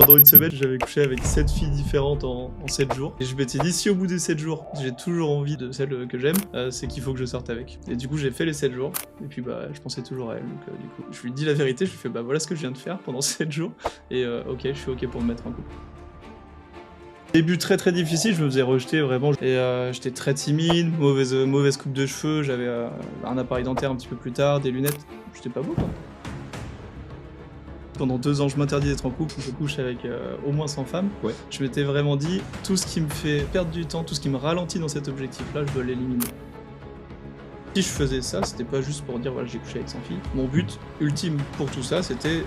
Pendant une semaine, j'avais couché avec 7 filles différentes en 7 jours. Et je m'étais dit, si au bout des 7 jours, j'ai toujours envie de celle que j'aime, c'est qu'il faut que je sorte avec. Et du coup, j'ai fait les 7 jours. Et puis, je pensais toujours à elle. Donc, du coup, je lui dis la vérité. Je lui fais, voilà ce que je viens de faire pendant 7 jours. Et ok, je suis ok pour me mettre en couple. Début très très difficile, je me faisais rejeter vraiment. Et j'étais très timide, mauvaise coupe de cheveux. J'avais un appareil dentaire un petit peu plus tard, des lunettes. J'étais pas beau, quoi. Pendant 2 ans, je m'interdis d'être en couple, je couche avec au moins 100 femmes. Ouais. Je m'étais vraiment dit, tout ce qui me fait perdre du temps, tout ce qui me ralentit dans cet objectif-là, je dois l'éliminer. Si je faisais ça, c'était pas juste pour dire, voilà, j'ai couché avec 100 filles. Mon but ultime pour tout ça, c'était...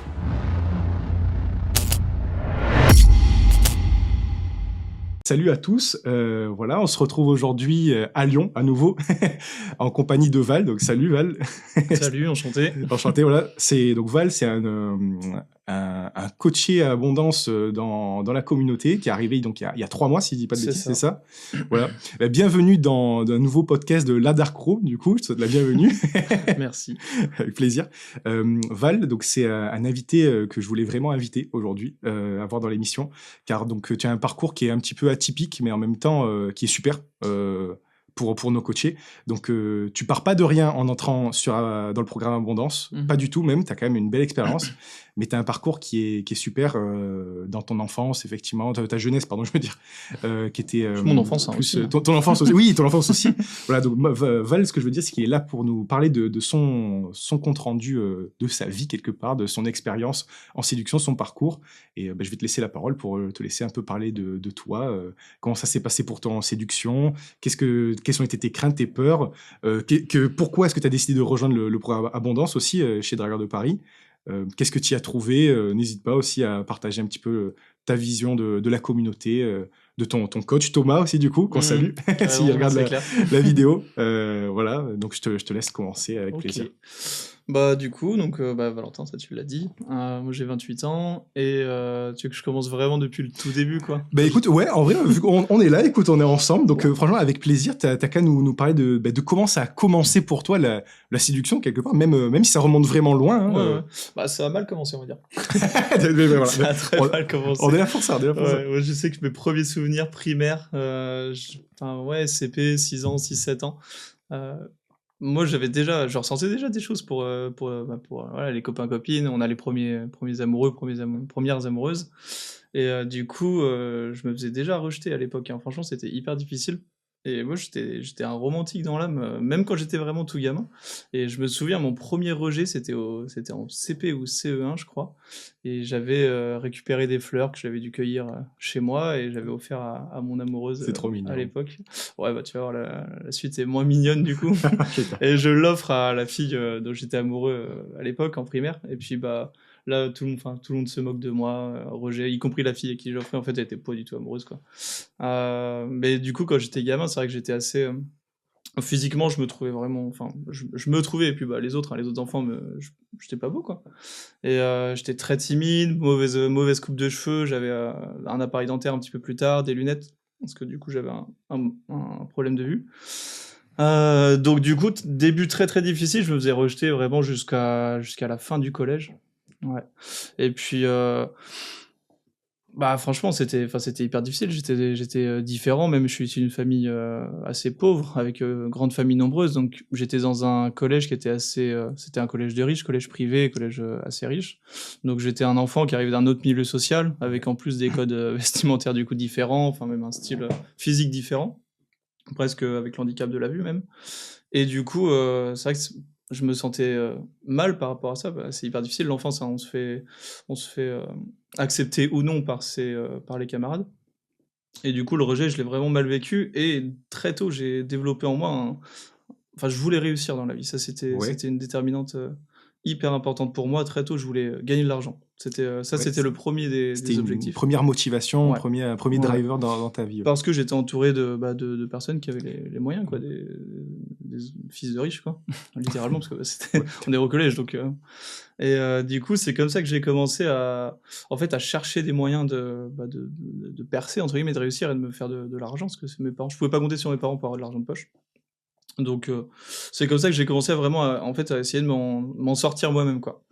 Salut à tous, voilà, on se retrouve aujourd'hui à Lyon, à nouveau, en compagnie de Val, donc salut Val. Salut, enchanté. Enchanté, voilà. Donc Val, c'est un coaché à abondance dans la communauté qui est arrivé donc il y a 3 mois, si je dis pas de C'est bêtises, ça. c'est ça. Voilà. Bienvenue dans un nouveau podcast de La Dark Row, du coup, je te souhaite la bienvenue. Merci. Avec plaisir. Val, donc c'est un invité que je voulais vraiment inviter aujourd'hui, avoir dans l'émission, car donc tu as un parcours qui est un petit peu atypique, mais en même temps qui est super. Pour nos coachés. Donc, tu pars pas de rien en entrant dans le programme Abondance. Pas du tout, même. Tu as quand même une belle expérience. Mais tu as un parcours qui est super dans ton enfance, effectivement. Ta jeunesse, pardon, je veux dire. Qui était. Mon enfance, hein, plus, aussi. Ton enfance aussi. Oui, ton enfance aussi. Voilà, donc Val, ce que je veux dire, c'est qu'il est là pour nous parler de son compte-rendu de sa vie, quelque part, de son expérience en séduction, son parcours. Et je vais te laisser la parole pour te laisser un peu parler de toi. Comment ça s'est passé pour toi en séduction? Quelles ont été tes craintes, tes peurs? Pourquoi est-ce que tu as décidé de rejoindre le programme Abondance aussi chez Dragueur de Paris? Qu'est-ce que tu y as trouvé? N'hésite pas aussi à partager un petit peu ta vision de la communauté, de ton coach Thomas aussi, du coup, qu'on salue, s'il regarde la vidéo. Voilà, donc je te laisse commencer avec plaisir. Du coup, Valentin, ça tu l'as dit. Moi j'ai 28 ans et tu veux que je commence vraiment depuis le tout début, quoi. Écoute, ouais, en vrai, vu qu'on est là, écoute, on est ensemble, donc franchement, avec plaisir, t'as qu'à nous parler de comment ça a commencé pour toi la séduction, quelque part, même si ça remonte vraiment loin. Hein, ouais. Ça a mal commencé, on va dire. Voilà. Ça a très mal commencé. On est là pour ça, Ouais, je sais que mes premiers souvenirs primaires, CP, 6 ans, 6-7 ans, moi je ressentais déjà des choses pour voilà, les copains-copines. On a les premiers amoureux, premières amoureuses. Et du coup, je me faisais déjà rejeter à l'époque, hein. Franchement, c'était hyper difficile. Et moi, j'étais un romantique dans l'âme, même quand j'étais vraiment tout gamin. Et je me souviens, mon premier rejet, c'était en CP ou CE1, je crois. Et j'avais récupéré des fleurs que j'avais dû cueillir chez moi et j'avais offert à mon amoureuse C'est trop mignon. à l'époque. Ouais, tu vas voir, la suite est moins mignonne du coup. Et je l'offre à la fille dont j'étais amoureux à l'époque, en primaire. Et puis, là, tout le monde se moque de moi, rejet, y compris la fille à qui je l'offrais. En fait, elle était pas du tout amoureuse, quoi. Mais du coup, quand j'étais gamin, c'est vrai que j'étais assez... physiquement, je me trouvais vraiment... Enfin, je me trouvais, et puis les autres enfants, j'étais pas beau, quoi. Et j'étais très timide, mauvaise coupe de cheveux, j'avais un appareil dentaire un petit peu plus tard, des lunettes, parce que du coup, j'avais un problème de vue. Donc du coup, début très très difficile, je me faisais rejeter vraiment jusqu'à la fin du collège. Ouais. Et puis... franchement, c'était hyper difficile. J'étais différent, même je suis issu d'une famille assez pauvre, avec grande famille nombreuse. Donc j'étais dans un collège qui était c'était un collège de riches, collège privé, collège assez riche. Donc j'étais un enfant qui arrivait d'un autre milieu social, avec en plus des codes vestimentaires du coup différents, enfin même un style physique différent, presque avec l'handicap de la vue même. Et du coup, c'est vrai que je me sentais mal par rapport à ça. C'est hyper difficile, l'enfance, hein, on se fait accepter ou non par les camarades. Et du coup, le rejet, je l'ai vraiment mal vécu. Et très tôt, j'ai développé en moi je voulais réussir dans la vie. Ça, c'était une déterminante hyper importante pour moi. Très tôt, je voulais gagner de l'argent. C'était le premier des objectifs. Une première motivation, Ouais. premier driver dans ta vie. Ouais. Parce que j'étais entouré de personnes qui avaient les moyens, quoi, des fils de riches, quoi, littéralement, parce que on est au collège, donc... Et du coup, c'est comme ça que j'ai commencé à chercher des moyens de percer, entre guillemets, de réussir et de me faire de l'argent, parce que mes parents, je pouvais pas compter sur mes parents pour avoir de l'argent de poche. Donc c'est comme ça que j'ai commencé à vraiment en fait, à essayer de m'en sortir moi-même, quoi.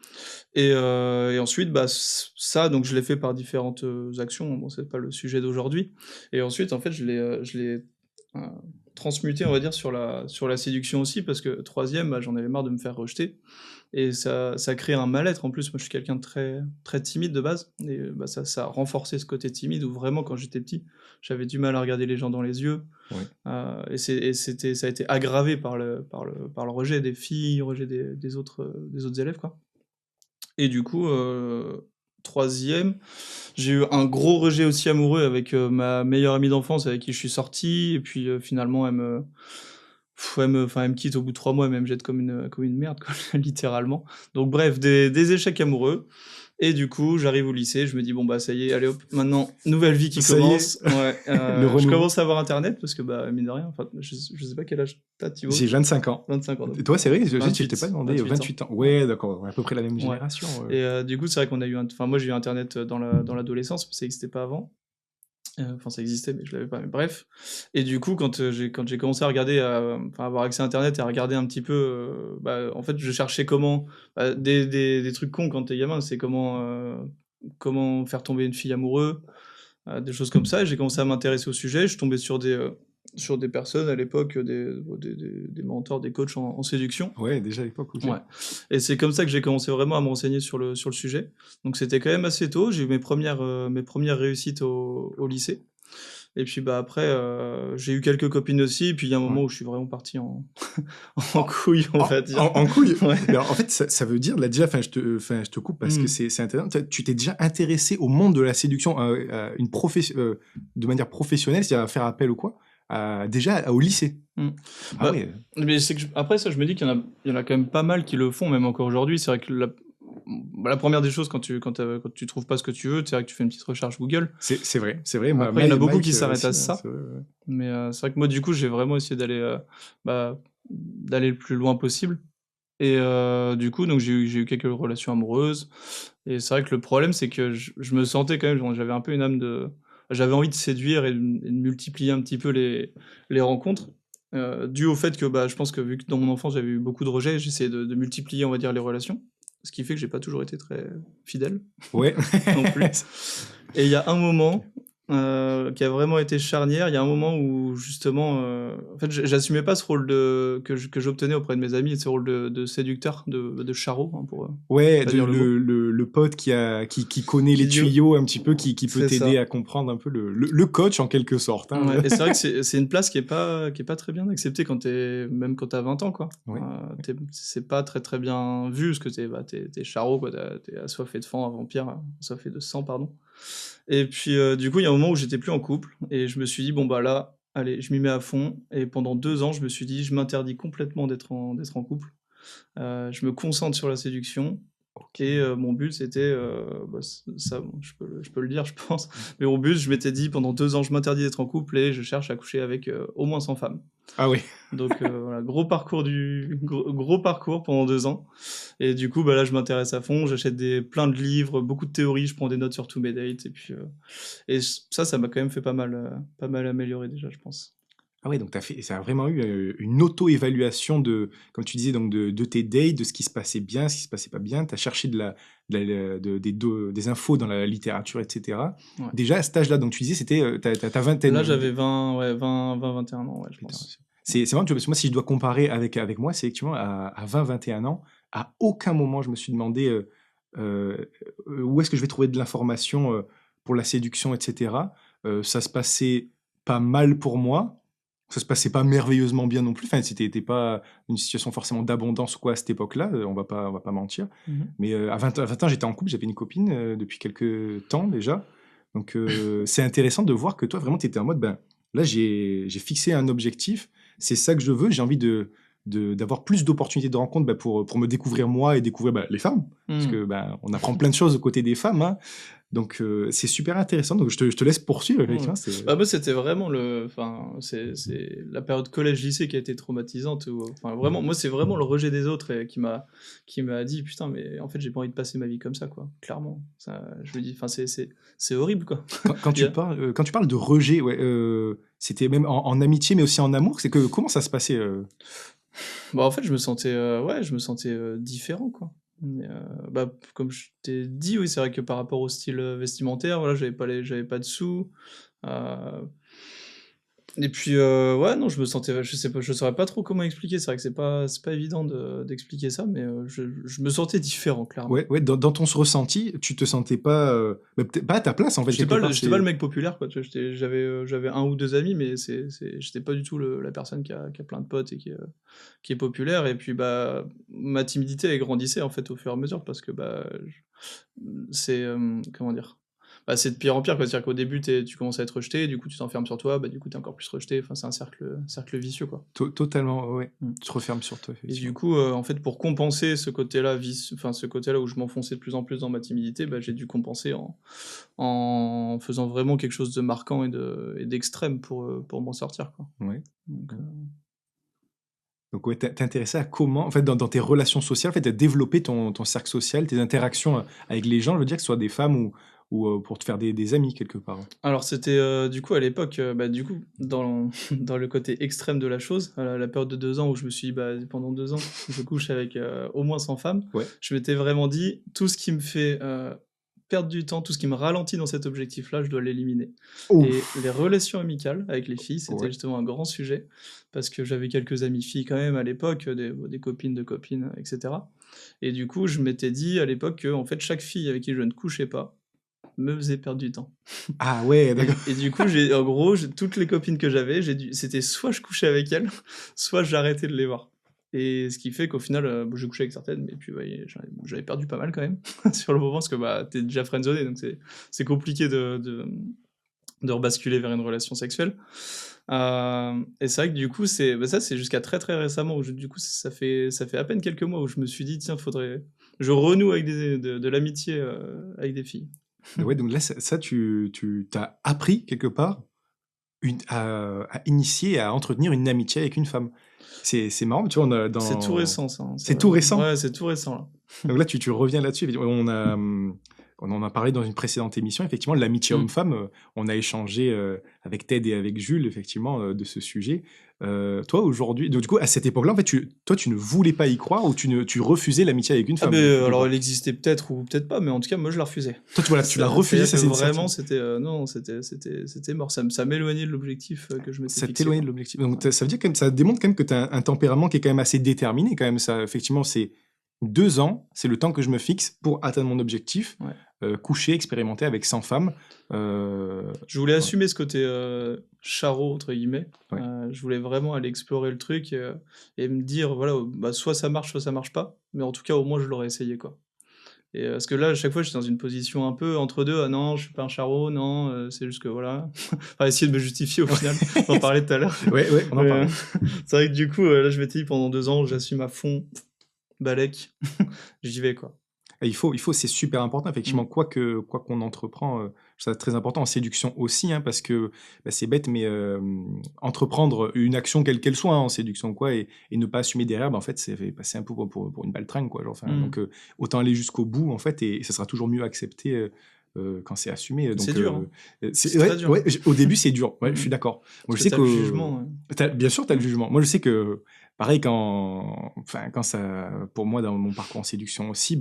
Et ensuite, bah, ça, donc je l'ai fait par différentes, actions. Bon, c'est pas le sujet d'aujourd'hui. Et ensuite, en fait, je l'ai, heu, transmuté, on va dire, sur la séduction aussi parce que troisième, bah, j'en avais marre de me faire rejeter et ça crée un mal-être. En plus, moi, je suis quelqu'un de très très timide de base et bah, ça a renforcé ce côté timide où vraiment quand j'étais petit, j'avais du mal à regarder les gens dans les yeux, Oui. ça a été aggravé par le rejet des filles, rejet des autres élèves, quoi. Et du coup, 3e, j'ai eu un gros rejet aussi amoureux avec, ma meilleure amie d'enfance avec qui je suis sorti et puis, finalement elle me quitte au bout de 3 mois, elle me jette comme une merde quoi, littéralement. Donc bref, des échecs amoureux et du coup, j'arrive au lycée, je me dis: «Bon bah ça y est, allez hop, maintenant nouvelle vie qui Ça y est, commence». Ouais, le je renouveau. commence à avoir internet parce que, bah, mine de rien, enfin, je sais pas quel âge tu as Thibaut? J'ai 25 ans. 25 ans donc Et toi, c'est vrai? Je t'ai pas 28, demandé, 28 ans. 28 ans. Ouais. Ouais, d'accord, on est à peu près la même Ouais génération. et du coup, c'est vrai qu'on a eu enfin moi j'ai eu internet, dans l'adolescence, ça existait pas avant. Enfin ça existait, mais je l'avais pas, mais bref et du coup quand j'ai commencé à regarder, enfin avoir accès à internet et à regarder un petit peu, bah, en fait je cherchais comment, bah, des trucs cons quand tu es gamin, c'est comment faire tomber une fille amoureuse, des choses comme ça et j'ai commencé à m'intéresser au sujet. Je suis tombé sur des personnes à l'époque, des mentors, des coachs en séduction. Ouais, déjà à l'époque, OK. Ouais et c'est comme ça que j'ai commencé vraiment à me renseigner sur le sujet. Donc c'était quand même assez tôt. J'ai eu mes premières réussites au lycée et puis, bah, après, j'ai eu quelques copines aussi et puis il y a un Ouais. moment où je suis vraiment parti en en En couille, on va dire. en couille? Ouais. Mais alors, en fait, ça veut dire, là, déjà, enfin, je te coupe parce que Mmh. c'est intéressant. Tu t'es déjà intéressé au monde de la séduction, de manière professionnelle, c'est-à-dire à faire appel ou quoi, déjà au lycée? Mmh. Ah Bah, ouais, mais c'est que après ça, je me dis qu'il y en a quand même pas mal qui le font, même encore aujourd'hui. C'est vrai que la 1re des choses quand tu trouves pas ce que tu veux, c'est vrai que tu fais une petite recherche Google. c'est vrai, c'est vrai. Après, il y en a beaucoup qui Mike, s'arrêtent à aussi, hein, ça, c'est vrai, ouais. mais c'est vrai que moi, du coup, j'ai vraiment essayé bah, d'aller le plus loin possible et du coup, donc j'ai eu quelques relations amoureuses et c'est vrai que le problème, c'est que je me sentais quand même j'avais un peu une âme de j'avais envie de séduire et de multiplier un petit peu les rencontres, dû au fait que, bah, je pense que vu que dans mon enfance, j'avais eu beaucoup de rejets, j'essayais de multiplier, on va dire, les relations. Ce qui fait que j'ai pas toujours été très fidèle Ouais. non plus. Et il y a un moment, qui a vraiment été charnière. Il y a un moment où justement, en fait, j'assumais pas ce rôle que j'obtenais auprès de mes amis, ce rôle de séducteur, de charreau, hein, pour Ouais, pas de dire le mot. le pote qui connaît les Qui dit tuyaux un petit peu, qui peut c'est t'aider ça. à comprendre un peu le coach en quelque sorte, hein. Ouais et c'est vrai que c'est une place qui est pas très bien acceptée même quand tu as 20 ans, quoi. Ouais. C'est pas très, très bien vu parce que tu es charreau, quoi, tu es assoiffé de fan, un vampire, assoiffé de sang, pardon. Et puis, du coup, il y a un moment où j'étais plus en couple et je me suis dit: «Bon, bah, là, allez, je m'y mets à fond» et pendant 2 ans, je me suis dit: «Je m'interdis complètement d'être en couple. Je me concentre sur la séduction» et OK. mon but, c'était, bah, ça, bon, je peux le dire, je pense, mais mon but, je m'étais dit: «Pendant 2 ans, je m'interdis d'être en couple et je cherche à coucher avec, au moins 100 femmes». Ah oui. Donc voilà, gros parcours pendant 2 ans et du coup, bah, là, je m'intéresse à fond, j'achète plein de livres, beaucoup de théories, je prends des notes sur tous mes dates et puis, ça m'a quand même fait pas mal améliorer déjà, je pense. Ah ouais, donc ça a vraiment eu, une auto-évaluation comme tu disais, donc de tes dates, de ce qui se passait bien, ce qui se passait pas bien. Tu as cherché des infos dans la littérature et cetera. Ouais. Déjà à cet âge-là, donc tu disais c'était, ta vingtaine, Là, j'avais 20, ouais, 21 ans, ouais, je putain, pense. Ouais. c'est marrant, tu vois? Parce que moi, si je dois comparer avec moi, c'est effectivement à 20-21 ans, à aucun moment je me suis demandé, où est-ce que je vais trouver de l'information, pour la séduction et cetera. Ça se passait pas mal pour moi. Ça se passait pas merveilleusement bien non plus. Enfin, c'était pas une situation forcément d'abondance ou quoi à cette époque-là, on va pas mentir. Mmh mh. Mais, à 20 ans, j'étais en couple, j'avais une copine, depuis quelques temps déjà. Donc, c'est intéressant de voir que toi, vraiment, tu étais en mode: «Ben, là, j'ai fixé un objectif, c'est ça que je veux, j'ai envie d'avoir plus d'opportunités de rencontres pour me découvrir moi et découvrir les femmes. Parce que on apprend plein de choses aux côtés des femmes. Hein. Donc, c'est super intéressant. Donc, je te laisse poursuivre. Effectivement, moi, c'était vraiment c'est la période collège-lycée qui a été traumatisante. Vraiment, moi, c'est vraiment le rejet des autres qui m'a dit, putain, mais en fait, j'ai pas envie de passer ma vie comme ça, quoi. Clairement. Ça, je me dis, c'est horrible, quoi. Quand tu parles de rejet, c'était même en amitié, mais aussi en amour. Comment ça se passait en fait, je me sentais différent, quoi. Mais, comme je t'ai dit, oui, c'est vrai que par rapport au style vestimentaire, voilà, j'avais pas de sous. Et puis, non, je me sentais, je sais pas, je saurais pas trop comment expliquer. C'est vrai que c'est pas évident d'expliquer ça, mais je me sentais différent, clairement. Ouais, dans ton ressenti, tu te sentais pas, peut-être pas à ta place en fait. J'étais pas le mec populaire, quoi. Tu vois, j'avais un ou deux amis, mais j'étais pas du tout la personne qui a plein de potes et qui est populaire. Et puis, ma timidité elle grandissait en fait au fur et à mesure parce que c'est comment dire. C'est de pire en pire, quoi. C'est-à-dire qu'au début, tu commences à être rejeté, du coup, tu t'enfermes sur toi, du coup, t'es encore plus rejeté. Enfin, c'est un cercle vicieux, quoi. Totalement, ouais. Tu te refermes sur toi, effectivement. Et du coup, en fait, pour compenser ce côté-là où je m'enfonçais de plus en plus dans ma timidité, j'ai dû compenser en faisant vraiment quelque chose de marquant et d'extrême pour m'en sortir, quoi. Ouais. Donc ouais, t'es intéressé à comment, en fait, dans tes relations sociales, en fait, à développer ton cercle social, tes interactions avec les gens, je veux dire, que ce soit des femmes ou pour te faire des amis quelque part. Alors c'était du coup à l'époque, dans le côté extrême de la chose, la période de 2 ans où je me suis dit, pendant 2 ans, je couche avec au moins 100 femmes. Ouais. Je m'étais vraiment dit, tout ce qui me fait perdre du temps, tout ce qui me ralentit dans cet objectif-là, je dois l'éliminer. Et les relations amicales avec les filles, c'était justement un grand sujet, parce que j'avais quelques amies filles quand même à l'époque, des copines de copines, etc. Et du coup, je m'étais dit à l'époque que en fait, chaque fille avec qui je ne couchais pas me faisait perdre du temps. Ah ouais, d'accord. Et du coup, en gros, toutes les copines que j'avais, c'était soit je couchais avec elles, soit j'arrêtais de les voir. Et ce qui fait qu'au final, j'ai couché avec certaines, mais puis j'avais perdu pas mal quand même sur le moment, parce que t'es déjà friendzoné, donc c'est compliqué de rebasculer vers une relation sexuelle. Et c'est vrai que du coup, ça c'est jusqu'à très très récemment, où du coup ça fait à peine quelques mois où je me suis dit, tiens, je renoue avec de l'amitié avec des filles. Ouais, donc là, ça tu t'as appris quelque part à initier, à entretenir une amitié avec une femme. C'est marrant, tu vois, C'est tout récent, ça. C'est tout récent. Ouais, c'est tout récent, là. Donc là, tu reviens là-dessus. On en a parlé dans une précédente émission, effectivement, l'amitié homme-femme. On a échangé avec Ted et avec Jules, effectivement, de ce sujet. Toi, aujourd'hui, donc du coup, à cette époque-là, en fait, tu ne voulais pas y croire ou tu refusais l'amitié avec une femme? Alors, elle existait peut-être ou peut-être pas, mais en tout cas, moi, je la refusais. Toi, tu l'as refusée, ça c'est vraiment, c'était mort. Ça m'éloignait de l'objectif que je m'étais fixé. Ça t'éloignait de l'objectif. Donc, ça veut dire ça démontre quand même que tu as un tempérament qui est quand même assez déterminé, quand même. Ça, effectivement, c'est 2 ans, c'est le temps que je me fixe pour atteindre mon objectif. Ouais. Coucher, expérimenter avec 100 femmes. Je voulais assumer ce côté charreau, entre guillemets. Ouais. Je voulais vraiment aller explorer le truc et me dire, voilà, soit ça marche pas. Mais en tout cas, au moins, je l'aurais essayé, quoi. Et parce que là, à chaque fois, j'étais dans une position un peu entre deux. Ah non, je suis pas un charreau, non, c'est juste que voilà. Enfin, essayer de me justifier au final. On en parlait tout à l'heure. Ouais, on en parlait. C'est vrai que du coup, là, je m'étais dit pendant 2 ans, j'assume à fond, balèque, j'y vais, quoi. Et il faut, c'est super important, effectivement, quoi qu'on entreprend, c'est très important en séduction aussi, hein, parce que c'est bête, mais entreprendre une action quelle qu'elle soit, hein, en séduction quoi, et ne pas assumer derrière, en fait, c'est passer un peu pour une baltringue, quoi. Genre, donc, autant aller jusqu'au bout, en fait, et ça sera toujours mieux accepté quand c'est assumé. Donc, c'est dur. C'est très dur. Ouais, au début, c'est dur. Ouais, je suis d'accord. Moi, je sais que le jugement. Bien sûr, tu as le jugement. Moi, je sais que, pareil, quand ça, pour moi, dans mon parcours en séduction aussi,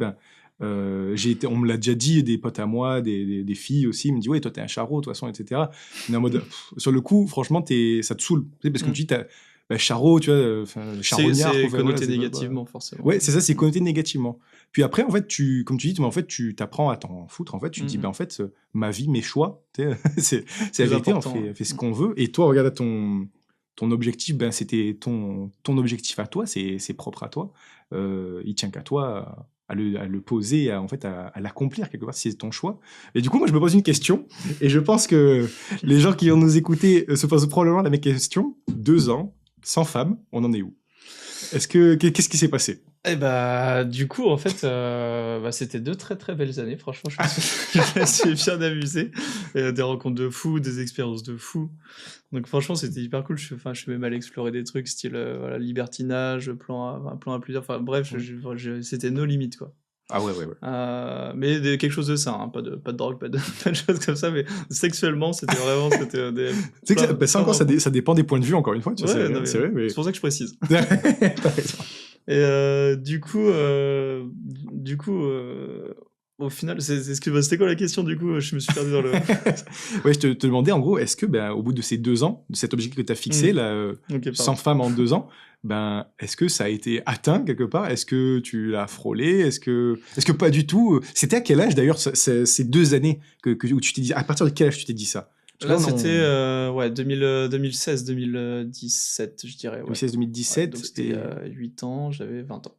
on me l'a déjà dit, des potes à moi, des filles aussi, ils me disent ouais, toi t'es un charreau de toute façon, etc. Mais en mode sur le coup, franchement, ça te saoule, parce que tu dis charreau, tu vois, charognard, c'est connoté négativement, forcément. Ouais, c'est ça, c'est connoté négativement. Puis après, en fait, comme tu dis, en fait, tu t'apprends à t'en foutre. En fait, tu te dis en fait, ma vie, mes choix, c'est la vérité, on fait ce qu'on veut. Et toi, regarde ton objectif, c'était ton objectif à toi, c'est propre à toi. Il tient qu'à toi à le poser, à l'accomplir quelque part, si c'est ton choix. Et du coup, moi, je me pose une question, et je pense que les gens qui vont nous écouter se posent probablement la même question. 2 ans, sans femme, on en est où? Qu'est-ce qui s'est passé? Et bah, du coup, en fait, c'était 2 très, très belles années. Franchement, je me suis bien amusé. Des rencontres de fou, des expériences de fou. Donc franchement, c'était hyper cool. Je suis même allé explorer des trucs style, voilà, libertinage, plan à plusieurs, enfin bref, Ouais. c'était nos limites, quoi. Ah ouais. Mais quelque chose de sain, hein, pas de drogue, pas de choses comme ça, mais sexuellement, c'était des Tu sais que ça plein de encore, rencontres. ça dépend des points de vue, encore une fois, tu vois, Ouais, non, mais c'est vrai, mais... c'est pour ça que je précise. T'as raison. Et du coup, au final, c'était quoi la question du coup? Je me suis perdu dans le. Ouais, je te demandais, en gros, est-ce que, ben, au bout de ces 2 ans, de cet objectif que tu as fixé, là, Ok, 100 pardon. femmes en 2 ans, ben, est-ce que ça a été atteint quelque part? Est-ce que tu l'as frôlé? Est-ce que pas du tout? C'était à quel âge d'ailleurs ces 2 années où tu t'es dit, à partir de quel âge tu t'es dit ça? Parce Là, que là, c'était 2016-2017, je dirais, ouais. Ouais, donc 2016-2017 c'était et... 8 ans, j'avais 20 ans.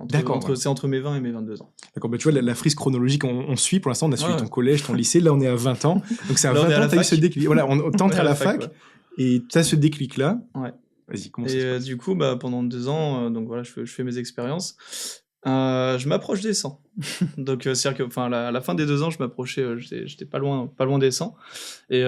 D'accord, voilà. C'est entre mes 20 et mes 22 ans. D'accord, bah, tu vois, la frise chronologique, on suit. Pour l'instant, on a suivi Ouais. ton collège, ton lycée. Là, on est à 20 ans. Donc, c'est à Là, on est 20 à ans, la tu as eu fac. ce déclic. Voilà, t'entres est à à la la fac, fac ouais. et tu as ce déclic-là. Ouais. Vas-y, comment ça se passe? Du coup, pendant 2 ans, donc voilà, je fais mes expériences. Je m'approche des 100. Donc, c'est-à-dire que, enfin, à la fin des 2 ans, je m'approchais, j'étais pas loin des 100. Et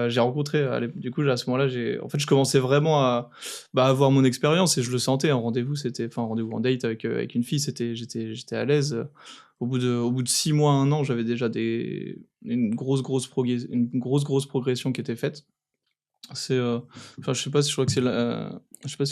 j'ai rencontré, du coup, à ce moment-là, en fait, je commençais vraiment à avoir mon expérience et je le sentais. Un rendez-vous, enfin, un rendez-vous en date avec une fille, j'étais à l'aise. Au bout de 6 mois, 1 an, j'avais déjà une grosse progression qui était faite. Enfin, je sais pas si tu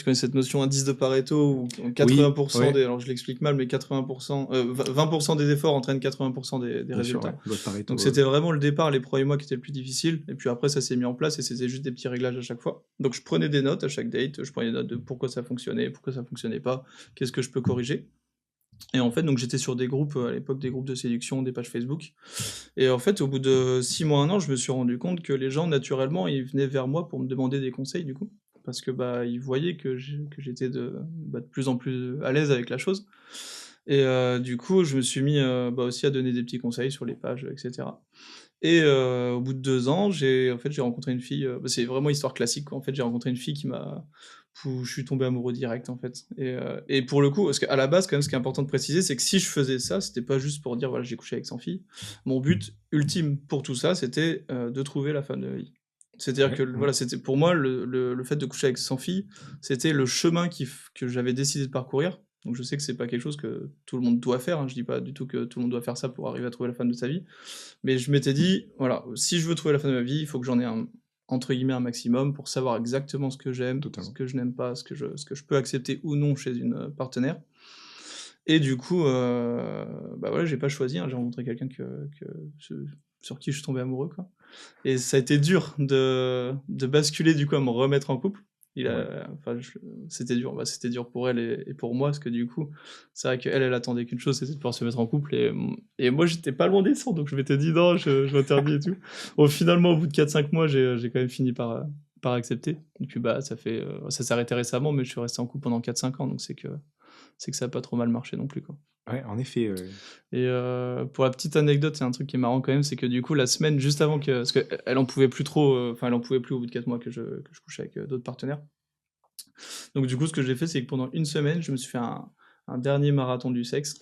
connais cette notion indice de Pareto où Oui, 80% ouais, alors je l'explique mal, mais 80%, 20% des efforts entraînent 80% des bien sûr, ouais. résultats. Loi de Pareto, Donc c'était vraiment le départ, les premiers mois qui étaient le plus difficiles, et puis après ça s'est mis en place et c'était juste des petits réglages à chaque fois. Donc je prenais des notes à chaque date, je prenais des notes de pourquoi ça fonctionnait pas, qu'est-ce que je peux corriger. Et en fait, donc j'étais sur des groupes, à l'époque des groupes de séduction, des pages Facebook. Et en fait, au bout de 6 mois, 1 an, je me suis rendu compte que les gens, naturellement, ils venaient vers moi pour me demander des conseils, du coup. Parce que ils voyaient que j'étais de plus en plus à l'aise avec la chose. Et du coup, je me suis mis aussi à donner des petits conseils sur les pages, etc. Et au bout de 2 ans, j'ai rencontré une fille, c'est vraiment histoire classique, quoi. En fait, j'ai rencontré une fille où je suis tombé amoureux direct, en fait. Et pour le coup, parce qu'à la base, quand même, ce qui est important de préciser, c'est que si je faisais ça, c'était pas juste pour dire: «Voilà, j'ai couché avec 100 filles». Mon but ultime pour tout ça, c'était, de trouver la femme de ma vie. C'est-à-dire ouais. que, voilà, c'était pour moi le fait de coucher avec 100 filles, c'était le chemin que j'avais décidé de parcourir. Donc je sais que c'est pas quelque chose que tout le monde doit faire, hein. Je dis pas du tout que tout le monde doit faire ça pour arriver à trouver la femme de sa vie. Mais je m'étais dit, voilà, si je veux trouver la femme de ma vie, il faut que j'en ai entre guillemets un maximum pour savoir exactement ce que j'aime, ce Totalement. que je n'aime pas, ce que je peux accepter ou non chez une partenaire. Et du coup, voilà, j'ai pas choisi, hein, j'ai rencontré quelqu'un sur qui je suis tombé amoureux, quoi. Et ça a été dur de basculer du coup à me remettre en couple. Ouais. C'était dur, c'était dur pour elle et pour moi, parce que du coup, c'est vrai qu'elle, elle attendait qu'une chose, c'était de pouvoir se mettre en couple, et moi, j'étais pas loin des 100, donc je m'étais dit: «Non, je m'interdis et tout». Bon, finalement, au bout de 4-5 mois, j'ai quand même fini par accepter. Et puis, ça s'est arrêté récemment, mais je suis resté en couple pendant 4-5 ans, donc c'est que ça a pas trop mal marché non plus, quoi. Ouais, en effet. Et pour la petite anecdote, c'est un truc qui est marrant quand même, c'est que du coup, la semaine juste avant parce qu'elle en pouvait plus trop, enfin, elle en pouvait plus au bout de 4 mois que je couche avec d'autres partenaires. Donc du coup, ce que j'ai fait, c'est que pendant une semaine, je me suis fait un dernier marathon du sexe.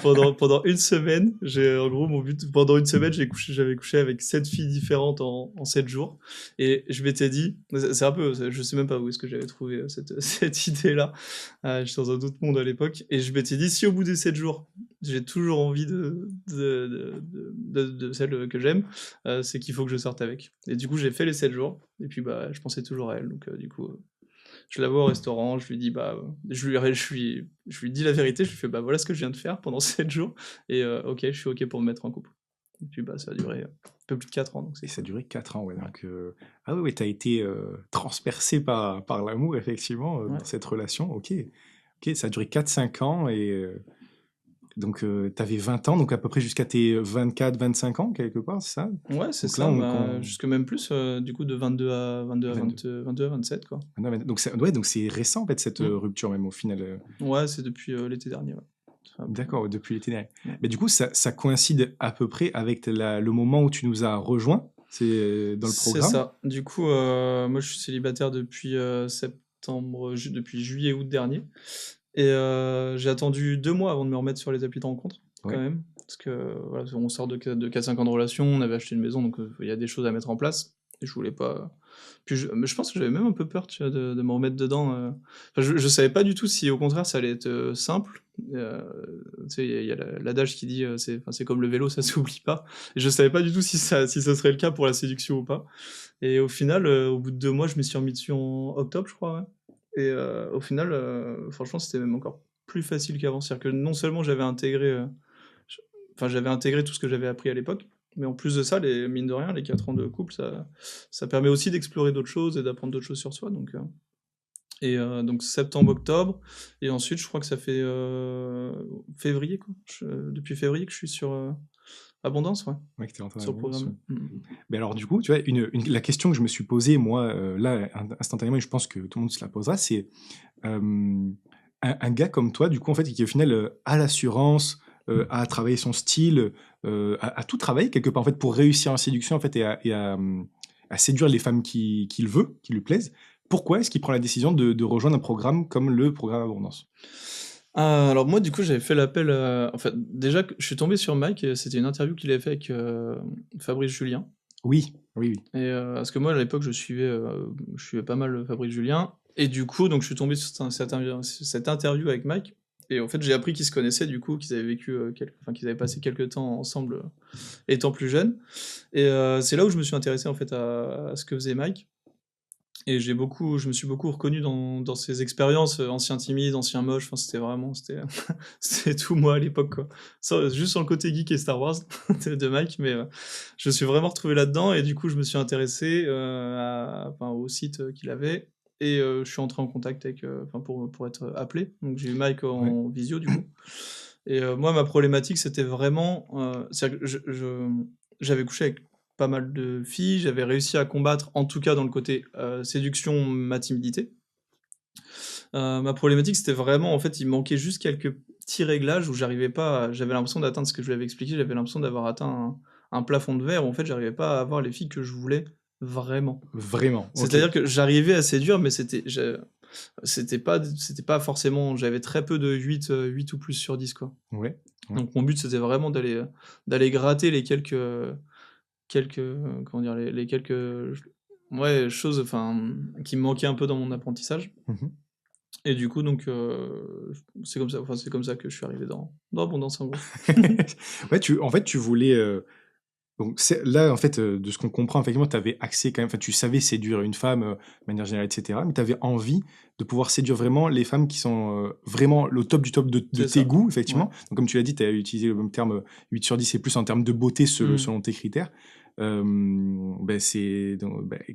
Pendant une semaine, en gros, mon but, pendant une semaine, j'avais couché avec 7 filles différentes en 7 jours. Et je m'étais dit, je sais même pas où est-ce que j'avais trouvé cette idée-là. J'étais dans un autre monde à l'époque. Et je m'étais dit, si au bout des 7 jours, j'ai toujours envie de celle que j'aime, c'est qu'il faut que je sorte avec. Et du coup, j'ai fait les 7 jours. Et puis, je pensais toujours à elle. Donc, du coup, je la vois au restaurant, je lui dis, je lui dis la vérité, je lui fais, voilà ce que je viens de faire pendant 7 jours, et ok, je suis ok pour me mettre en couple. Et puis ça a duré un peu plus de 4 ans, donc Et c'est ça a cool. duré 4 ans, ouais. Ouais. Donc, ah oui, tu as été transpercé par l'amour, effectivement, Ouais. dans cette relation. Ok, ok, ça a duré 4-5 ans et donc tu avais 20 ans, donc à peu près jusqu'à tes 24-25 ans, quelque part, c'est ça? Ouais, c'est Donc là, ça, jusque même plus, du coup, de 22. 22 à 27, quoi. Ah non, donc, ouais, donc c'est récent, en fait, cette Mm. rupture, même au final. Ouais, c'est depuis l'été dernier, ouais. Enfin, D'accord, depuis l'été dernier. ouais. Mais du coup, ça coïncide à peu près avec le moment où tu nous as rejoints. C'est dans le C'est programme. ça. Du coup, moi, je suis célibataire depuis depuis juillet-août dernier. Et j'ai attendu 2 mois avant de me remettre sur les applis de rencontre, quand Ouais. même. Parce que voilà, on sort de 4-5 ans de relation, on avait acheté une maison, donc il y a des choses à mettre en place. Et je voulais pas. Puis mais je pense que j'avais même un peu peur, tu vois, de me remettre dedans. Enfin, je savais pas du tout si au contraire ça allait être simple. Tu sais, il y a l'adage qui dit c'est comme le vélo, ça s'oublie pas. Et je savais pas du tout si ça serait le cas pour la séduction ou pas. Et au final, au bout de 2 mois, je m'y suis remis dessus en octobre, je crois, ouais. Et au final, franchement, c'était même encore plus facile qu'avant. C'est-à-dire que non seulement j j'avais intégré tout ce que j'avais appris à l'époque, mais en plus de ça, mine de rien, les 4 ans de couple, ça permet aussi d'explorer d'autres choses et d'apprendre d'autres choses sur soi, donc septembre, octobre et ensuite je crois que ça fait, février, quoi. Depuis février que je suis sur, Abondance, ouais, Ouais, que tu es rentré dans sur le l'abondance, ouais. programme. Mmh. Mais alors du coup, tu vois, la question que je me suis posée, moi, là, instantanément, et je pense que tout le monde se la posera, c'est un gars comme toi, du coup, en fait, qui au final a l'assurance, a travaillé son style, a tout travaillé quelque part, en fait, pour réussir en séduction, en fait, à séduire les femmes qu'il veut, qui lui plaisent. Pourquoi est-ce qu'il prend la décision de rejoindre un programme comme le programme Abondance? Alors moi, du coup, j'avais fait l'appel, en fait, déjà que je suis tombé sur Mike, c'était une interview qu'il avait fait avec, Fabrice Julien. Oui, oui, oui. Et parce que moi, à l'époque, je suivais pas mal, Fabrice Julien et du coup, donc je suis tombé sur cette interview avec Mike et en fait, j'ai appris qu'ils se connaissaient du coup, qu'ils avaient vécu, qu'ils avaient passé quelques temps ensemble, étant plus jeunes et c'est là où je me suis intéressé en fait à ce que faisait Mike et je me suis beaucoup reconnu dans ses expériences, ancien timide, ancien moche, enfin c'était c'était tout moi à l'époque, quoi. Juste sur le côté geek et Star Wars de Mike, mais je me suis vraiment retrouvé là-dedans et du coup, je me suis intéressé, au site, qu'il avait et je suis entré en contact avec, pour être appelé. Donc j'ai eu Mike Ouais. en visio, du coup et moi, ma problématique, c'était vraiment, c'est-à-dire que j'avais couché avec pas mal de filles, j'avais réussi à combattre, en tout cas dans le côté, séduction, ma timidité. Ma problématique, c'était vraiment, en fait, il manquait juste quelques petits réglages où j'avais l'impression d'atteindre ce que je lui avais expliqué, j'avais l'impression d'avoir atteint un plafond de verre où, en fait, j'arrivais pas à avoir les filles que je voulais vraiment. Vraiment, ok. C'est-à-dire que j'arrivais à séduire, mais c'était pas forcément j'avais très peu de 8 ou plus sur 10, quoi. Ouais, ouais. Donc mon but, c'était vraiment d'aller gratter les comment dire? Les quelques, ouais, choses, qui me manquaient un peu dans mon apprentissage. Mhm. Et du coup, donc, c'est comme ça que je suis arrivé dans Abondance, en gros. Ouais, en fait, tu voulais. Donc là, en fait, de ce qu'on comprend, effectivement, tu avais accès quand même, enfin, tu savais séduire une femme de manière générale, etc. Mais tu avais envie de pouvoir séduire vraiment les femmes qui sont vraiment le top du top de C'est tes ça, goûts, ouais. effectivement. Donc, comme tu l'as dit, tu as utilisé le même terme 8 sur 10 et plus en termes de beauté Mmh. selon tes critères.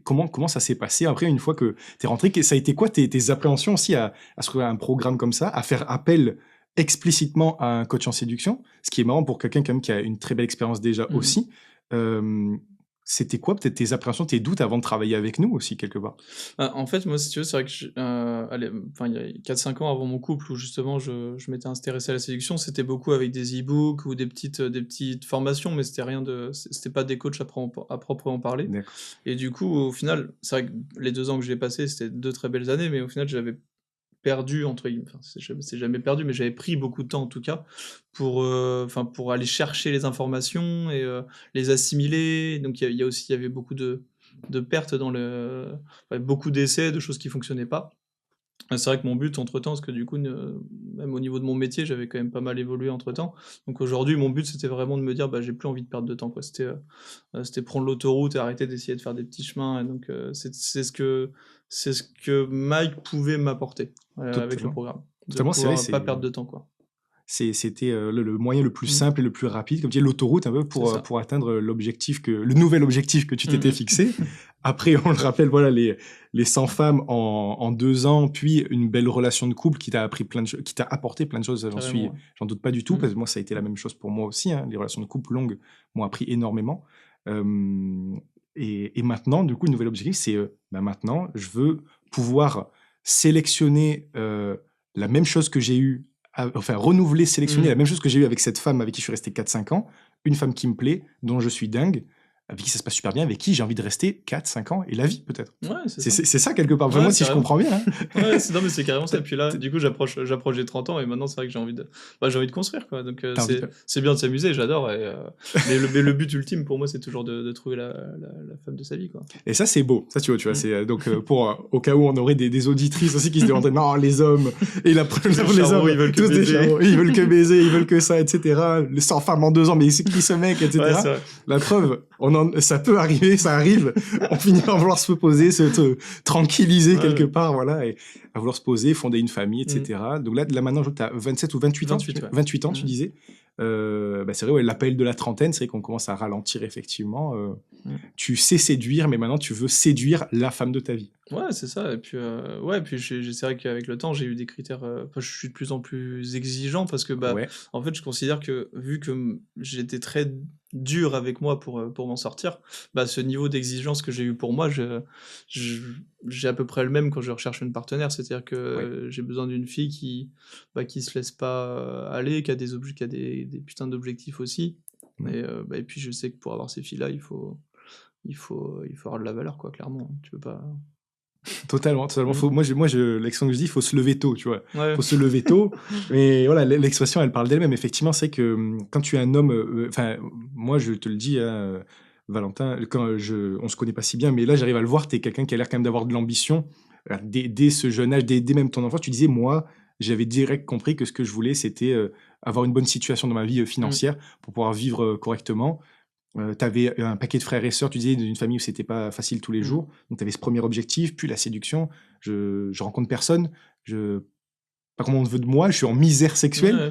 Comment ça s'est passé après, une fois que tu es rentré? Ça a été quoi tes appréhensions aussi à se trouver un programme comme ça, à faire appel explicitement à un coach en séduction? Ce qui est marrant pour quelqu'un quand même qui a une très belle expérience déjà Mmh mh. aussi. C'était quoi peut-être tes appréhensions, tes doutes avant de travailler avec nous aussi quelque part? Bah, en fait, moi, si tu veux, c'est vrai que allez, il y a 4-5 ans avant mon couple où justement je m'étais intéressé à la séduction, c'était beaucoup avec des e-books ou des petites formations, mais c'était pas des coachs à proprement parler D'accord. et du coup, au final, c'est vrai que les 2 ans que j'ai passés, c'était 2 très belles années, mais au final, j'avais perdu entre guillemets, enfin c'est jamais perdu, mais j'avais pris beaucoup de temps en tout cas pour aller chercher les informations et les assimiler. Donc il y avait beaucoup de pertes beaucoup d'essais, de choses qui fonctionnaient pas. Et c'est vrai que mon but entre-temps, parce que du coup même au niveau de mon métier, j'avais quand même pas mal évolué entre-temps. Donc aujourd'hui, mon but, c'était vraiment de me dire: «Bah, j'ai plus envie de perdre de temps, quoi». C'était prendre l'autoroute et arrêter d'essayer de faire des petits chemins et donc c'est ce que Mike pouvait m'apporter, avec le Totalement. programme. De Totalement, c'est vrai, pouvoir pas perdre de temps, quoi. c'était, le moyen le plus Mmh. simple et le plus rapide, comme tu dis, l'autoroute un peu C'est ça. pour atteindre le nouvel objectif que tu Mmh t'étais mh. fixé. Après, on le rappelle, voilà, les 100 femmes en 2 ans, puis une belle relation de couple qui t'a appris plein de choses, qui t'a apporté plein de choses, Carrément, ouais. j'en doute pas du tout, Mmh. parce que moi, ça a été la même chose pour moi aussi, hein. Les relations de couple longues m'ont appris énormément. Hem et maintenant, du coup, le nouvel objectif, c'est, maintenant, je veux pouvoir sélectionner, la même chose que j'ai eue enfin renouveler, sélectionner la Mmh. même chose que j'ai eu avec cette femme avec qui je suis resté 4-5 ans, une femme qui me plaît, dont je suis dingue, avec qui ça se passe super bien, avec qui j'ai envie de rester 4, 5 ans, et la vie, peut-être. Ouais, c'est ça. C'est ça, quelque part. Vraiment, si je carrément. comprends bien. Hein. Ouais, non, mais c'est carrément ça. Et puis là, du coup, j'approche des 30 ans et maintenant, c'est vrai que j'ai envie de construire, quoi. Donc, c'est bien de s'amuser, j'adore. Mais le but ultime pour moi, c'est toujours de trouver la femme de sa vie, quoi. Et ça, c'est beau. Ça, tu vois, c'est donc pour au cas où on aurait des auditrices aussi qui se demanderaient non, les hommes et les hommes, ils veulent que tous des baiser. charros, ils veulent que baiser, ils veulent que ça, etc. Les 100 femmes en 2 ans, mais c'est qui ce mec, etc. Ouais, c'est vrai. La preuve, ça peut arriver, ça arrive. On finit par vouloir se poser, se tranquilliser quelque part, voilà, et à vouloir se poser, fonder une famille, etc. Donc là maintenant, je vois que tu as 27 ou 28 ans. 28 ans, tu disais. C'est vrai, ouais, l'appel de la trentaine, c'est vrai qu'on commence à ralentir, effectivement. Tu sais séduire, mais maintenant, tu veux séduire la femme de ta vie. Ouais, c'est ça. Et puis, c'est vrai qu'avec le temps, j'ai eu des critères. Je suis de plus en plus exigeant parce que, Ouais. en fait, je considère que vu que j'étais très dur avec moi pour m'en sortir, ce niveau d'exigence que j'ai eu pour moi, j'ai à peu près le même quand je recherche une partenaire. C'est-à-dire que j'ai besoin d'une fille qui se laisse pas aller, qui a des putains d'objectifs aussi. Et puis, je sais que pour avoir ces filles-là, il faut avoir de la valeur, quoi, clairement. Tu peux pas. Totalement. Moi, l'expression que je dis, il faut se lever tôt, tu vois. Ouais. Faut se lever tôt. Mais voilà, l'expression, elle parle d'elle-même. Effectivement, c'est que quand tu es un homme, moi, je te le dis, Valentin, on se connaît pas si bien, mais là, j'arrive à le voir, t'es quelqu'un qui a l'air quand même d'avoir de l'ambition. Dès ce jeune âge, dès même ton enfance, tu disais, moi, j'avais direct compris que ce que je voulais, c'était avoir une bonne situation dans ma vie financière pour pouvoir vivre correctement. Tu avais un paquet de frères et sœurs, tu disais, d'une famille où c'était pas facile tous les jours. Donc, tu avais ce premier objectif, puis la séduction. Je rencontre personne. Pas comme on veut de moi, je suis en misère sexuelle.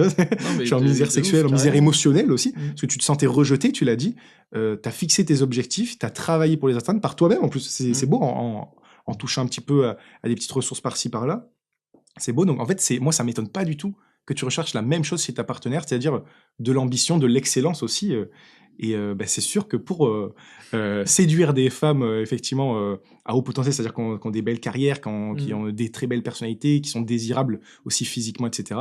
Je suis en misère sexuelle, en misère émotionnelle aussi. Parce que tu te sentais rejeté, tu l'as dit. Tu as fixé tes objectifs, tu as travaillé pour les atteindre par toi-même. En plus, c'est beau en touchant un petit peu à des petites ressources par-ci, par-là. C'est beau. Donc, en fait, moi, ça m'étonne pas du tout que tu recherches la même chose chez ta partenaire, c'est-à-dire de l'ambition, de l'excellence aussi. C'est sûr que pour séduire des femmes effectivement à haut potentiel, c'est-à-dire qui ont des belles carrières, qui ont des très belles personnalités, qui sont désirables aussi physiquement, etc.,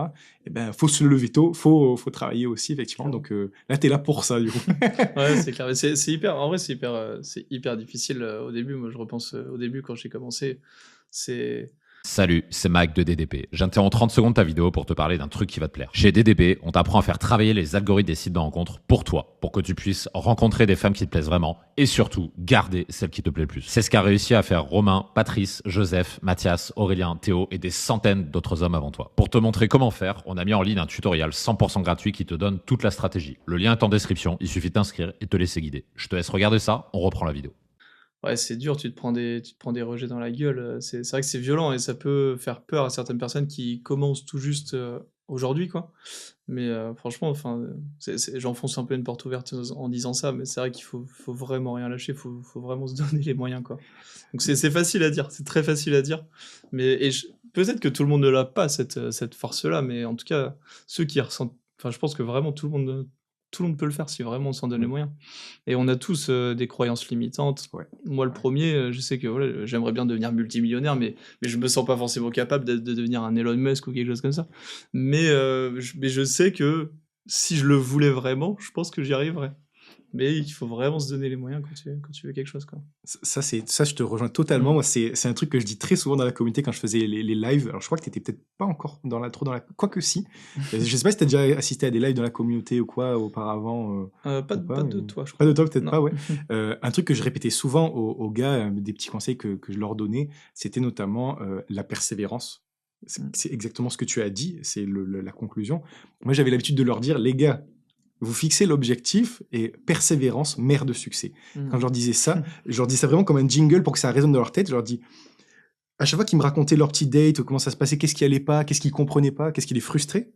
faut se lever tôt, faut travailler aussi, effectivement. Donc là, tu es là pour ça, du coup. Ouais, c'est clair. En vrai, c'est hyper difficile au début. Moi, je repense au début quand j'ai commencé. Salut, c'est Mac de DDP. J'interromps 30 secondes ta vidéo pour te parler d'un truc qui va te plaire. Chez DDP, on t'apprend à faire travailler les algorithmes des sites de rencontres pour toi, pour que tu puisses rencontrer des femmes qui te plaisent vraiment et surtout garder celle qui te plaît le plus. C'est ce qu'a réussi à faire Romain, Patrice, Joseph, Mathias, Aurélien, Théo et des centaines d'autres hommes avant toi. Pour te montrer comment faire, on a mis en ligne un tutoriel 100% gratuit qui te donne toute la stratégie. Le lien est en description, il suffit de t'inscrire et te laisser guider. Je te laisse regarder ça, on reprend la vidéo. Ouais, c'est dur, tu te prends des rejets dans la gueule. C'est vrai que c'est violent et ça peut faire peur à certaines personnes qui commencent tout juste aujourd'hui, quoi. Mais franchement, enfin, j'enfonce un peu une porte ouverte en disant ça, mais c'est vrai qu'il faut vraiment rien lâcher, faut vraiment se donner les moyens, quoi. Donc c'est facile à dire, c'est très facile à dire, mais peut-être que tout le monde ne l'a pas cette force-là, mais en tout cas ceux qui ressentent, enfin, je pense que vraiment tout le monde peut le faire si vraiment on s'en donne les moyens. Et on a tous des croyances limitantes. Ouais. Moi, le premier, je sais que voilà, j'aimerais bien devenir multimillionnaire, mais je me sens pas forcément capable de devenir un Elon Musk ou quelque chose comme ça. Mais je sais que si je le voulais vraiment, je pense que j'y arriverais. Mais il faut vraiment se donner les moyens quand tu veux quelque chose, quoi. Ça, je te rejoins totalement. Moi, c'est un truc que je dis très souvent dans la communauté quand je faisais les lives. Alors, je crois que tu n'étais peut-être pas encore trop dans la... Quoique si. Je ne sais pas si tu as déjà assisté à des lives dans la communauté ou quoi auparavant. Pas de toi, je crois. Pas de toi, peut-être Non. pas, ouais. Un truc que je répétais souvent aux gars, des petits conseils que je leur donnais, c'était notamment la persévérance. C'est exactement ce que tu as dit, c'est la conclusion. Moi, j'avais l'habitude de leur dire, les gars, vous fixez l'objectif et persévérance, mère de succès. Quand je leur disais ça, je leur dis ça vraiment comme un jingle pour que ça résonne dans leur tête. Je leur dis, à chaque fois qu'ils me racontaient leur petit date, comment ça se passait, qu'est-ce qui allait pas, qu'est-ce qu'ils comprenaient pas, qu'est-ce qui les frustrait,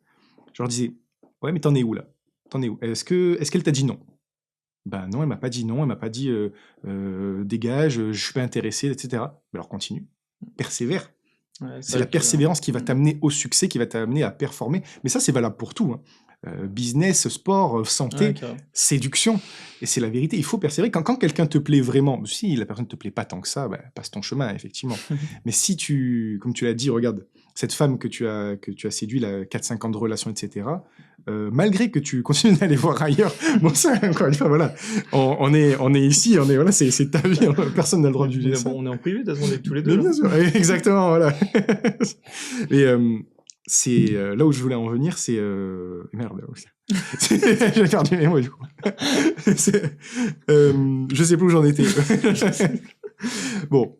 je leur disais, ouais, mais t'en es où là? T'en es où? Est-ce qu'elle t'a dit non? Ben non, elle m'a pas dit non, elle m'a pas dit dégage, je suis pas intéressé, etc. Mais alors continue, persévère. Ouais, c'est la persévérance qui va t'amener au succès, qui va t'amener à performer. Mais ça, c'est valable pour tout. Hein. business, sport, santé, carrément. séduction. Et c'est la vérité. Il faut persévérer. Quand quelqu'un te plaît vraiment, si la personne te plaît pas tant que ça, passe ton chemin, effectivement. Mais si comme tu l'as dit, regarde, cette femme que tu as séduit, 4-5 ans de relation, etc., malgré que tu continues d'aller voir ailleurs, bon, ça, encore une fois, voilà, on est ici, voilà, c'est ta vie, personne n'a le droit de juger ça. On est en privé, de toute façon, on est tous les Mais deux. bien sûr, exactement, voilà. Et c'est là où je voulais en venir, c'est merde. J'ai perdu mes mots du coup. Je sais plus où j'en étais. Bon,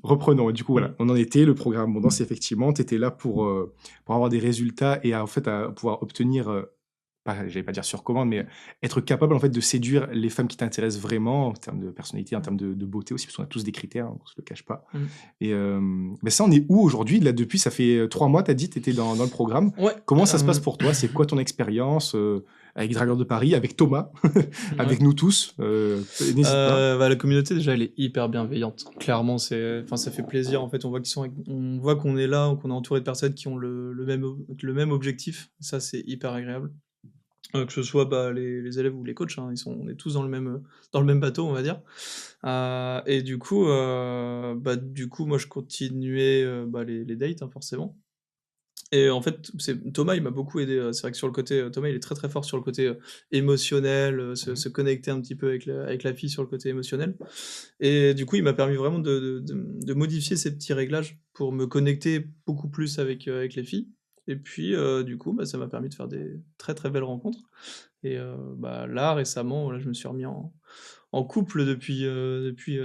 reprenons. Du coup, voilà, on en était. Le programme Abondance, effectivement, tu étais là pour avoir des résultats et en fait à pouvoir obtenir. J'allais pas dire sur commande, mais être capable en fait de séduire les femmes qui t'intéressent vraiment en termes de personnalité, en termes de beauté aussi, parce qu'on a tous des critères, on se le cache pas. Et mais ça, on est où aujourd'hui? Là, depuis, ça fait 3 mois, t'as dit, t'étais dans le programme. Ouais. Comment ça se passe pour toi? C'est quoi ton expérience avec Dragueur de Paris, avec Thomas, avec nous tous? N'hésite pas. La communauté déjà elle est hyper bienveillante. Clairement, ça fait plaisir. En fait, on voit qu'on est là, qu'on est entouré de personnes qui ont le même objectif. Ça, c'est hyper agréable. Que ce soit les élèves ou les coachs, hein, on est tous dans le même bateau, on va dire. Et du coup, moi je continuais les dates, hein, forcément. Et en fait, Thomas, il m'a beaucoup aidé. C'est vrai que sur le côté, Thomas, il est très très fort sur le côté émotionnel, se connecter un petit peu avec la fille sur le côté émotionnel. Et du coup, il m'a permis vraiment de modifier ces petits réglages pour me connecter beaucoup plus avec les filles. Et puis, du coup, ça m'a permis de faire des très très belles rencontres. Et là, récemment, je me suis remis en couple depuis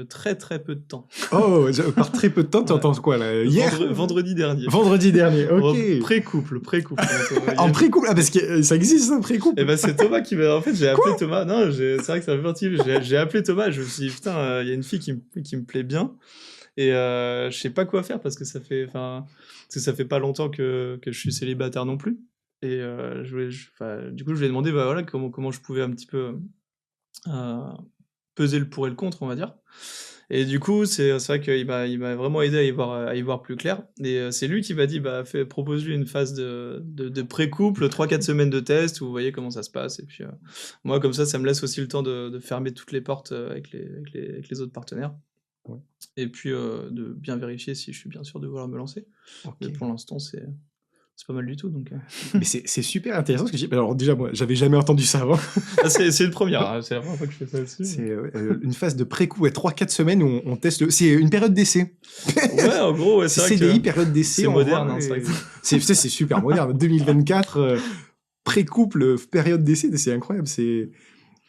très très peu de temps. Oh, par très peu de temps, tu entends quoi là? Hier? Vendredi dernier. Vendredi dernier, ok. Pré-couple. En pré-couple? Ah, parce que ça existe, un pré-couple. Et c'est Thomas qui m'a. En fait, j'ai appelé Thomas. Non, c'est vrai que ça fait partie. J'ai appelé Thomas. Je me suis dit, putain, il y a une fille qui me plaît bien. Et je sais pas quoi faire parce que ça fait pas longtemps que je suis célibataire non plus. Et du coup, je lui ai demandé comment je pouvais un petit peu peser le pour et le contre, on va dire. Et du coup, c'est vrai qu'il m'a vraiment aidé à y voir plus clair. Et c'est lui qui m'a dit, propose-lui une phase de pré-couple, 3-4 semaines de test, où vous voyez comment ça se passe. Et puis, moi, comme ça me laisse aussi le temps de fermer toutes les portes avec les autres partenaires. Ouais. Et puis, de bien vérifier si je suis bien sûr de vouloir me lancer. Okay. Mais pour l'instant, c'est pas mal du tout. Donc, Mais c'est super intéressant ce que je dis. Alors déjà, moi, j'avais jamais entendu ça avant. C'est une première, hein. C'est la première fois que je fais ça aussi. C'est une phase de pré-coup, 3-4 semaines où on teste. C'est une période d'essai. Ouais, en gros, c'est vrai CDI, période d'essai. C'est moderne, hein, c'est super moderne. 2024, pré-couple, période d'essai, c'est incroyable.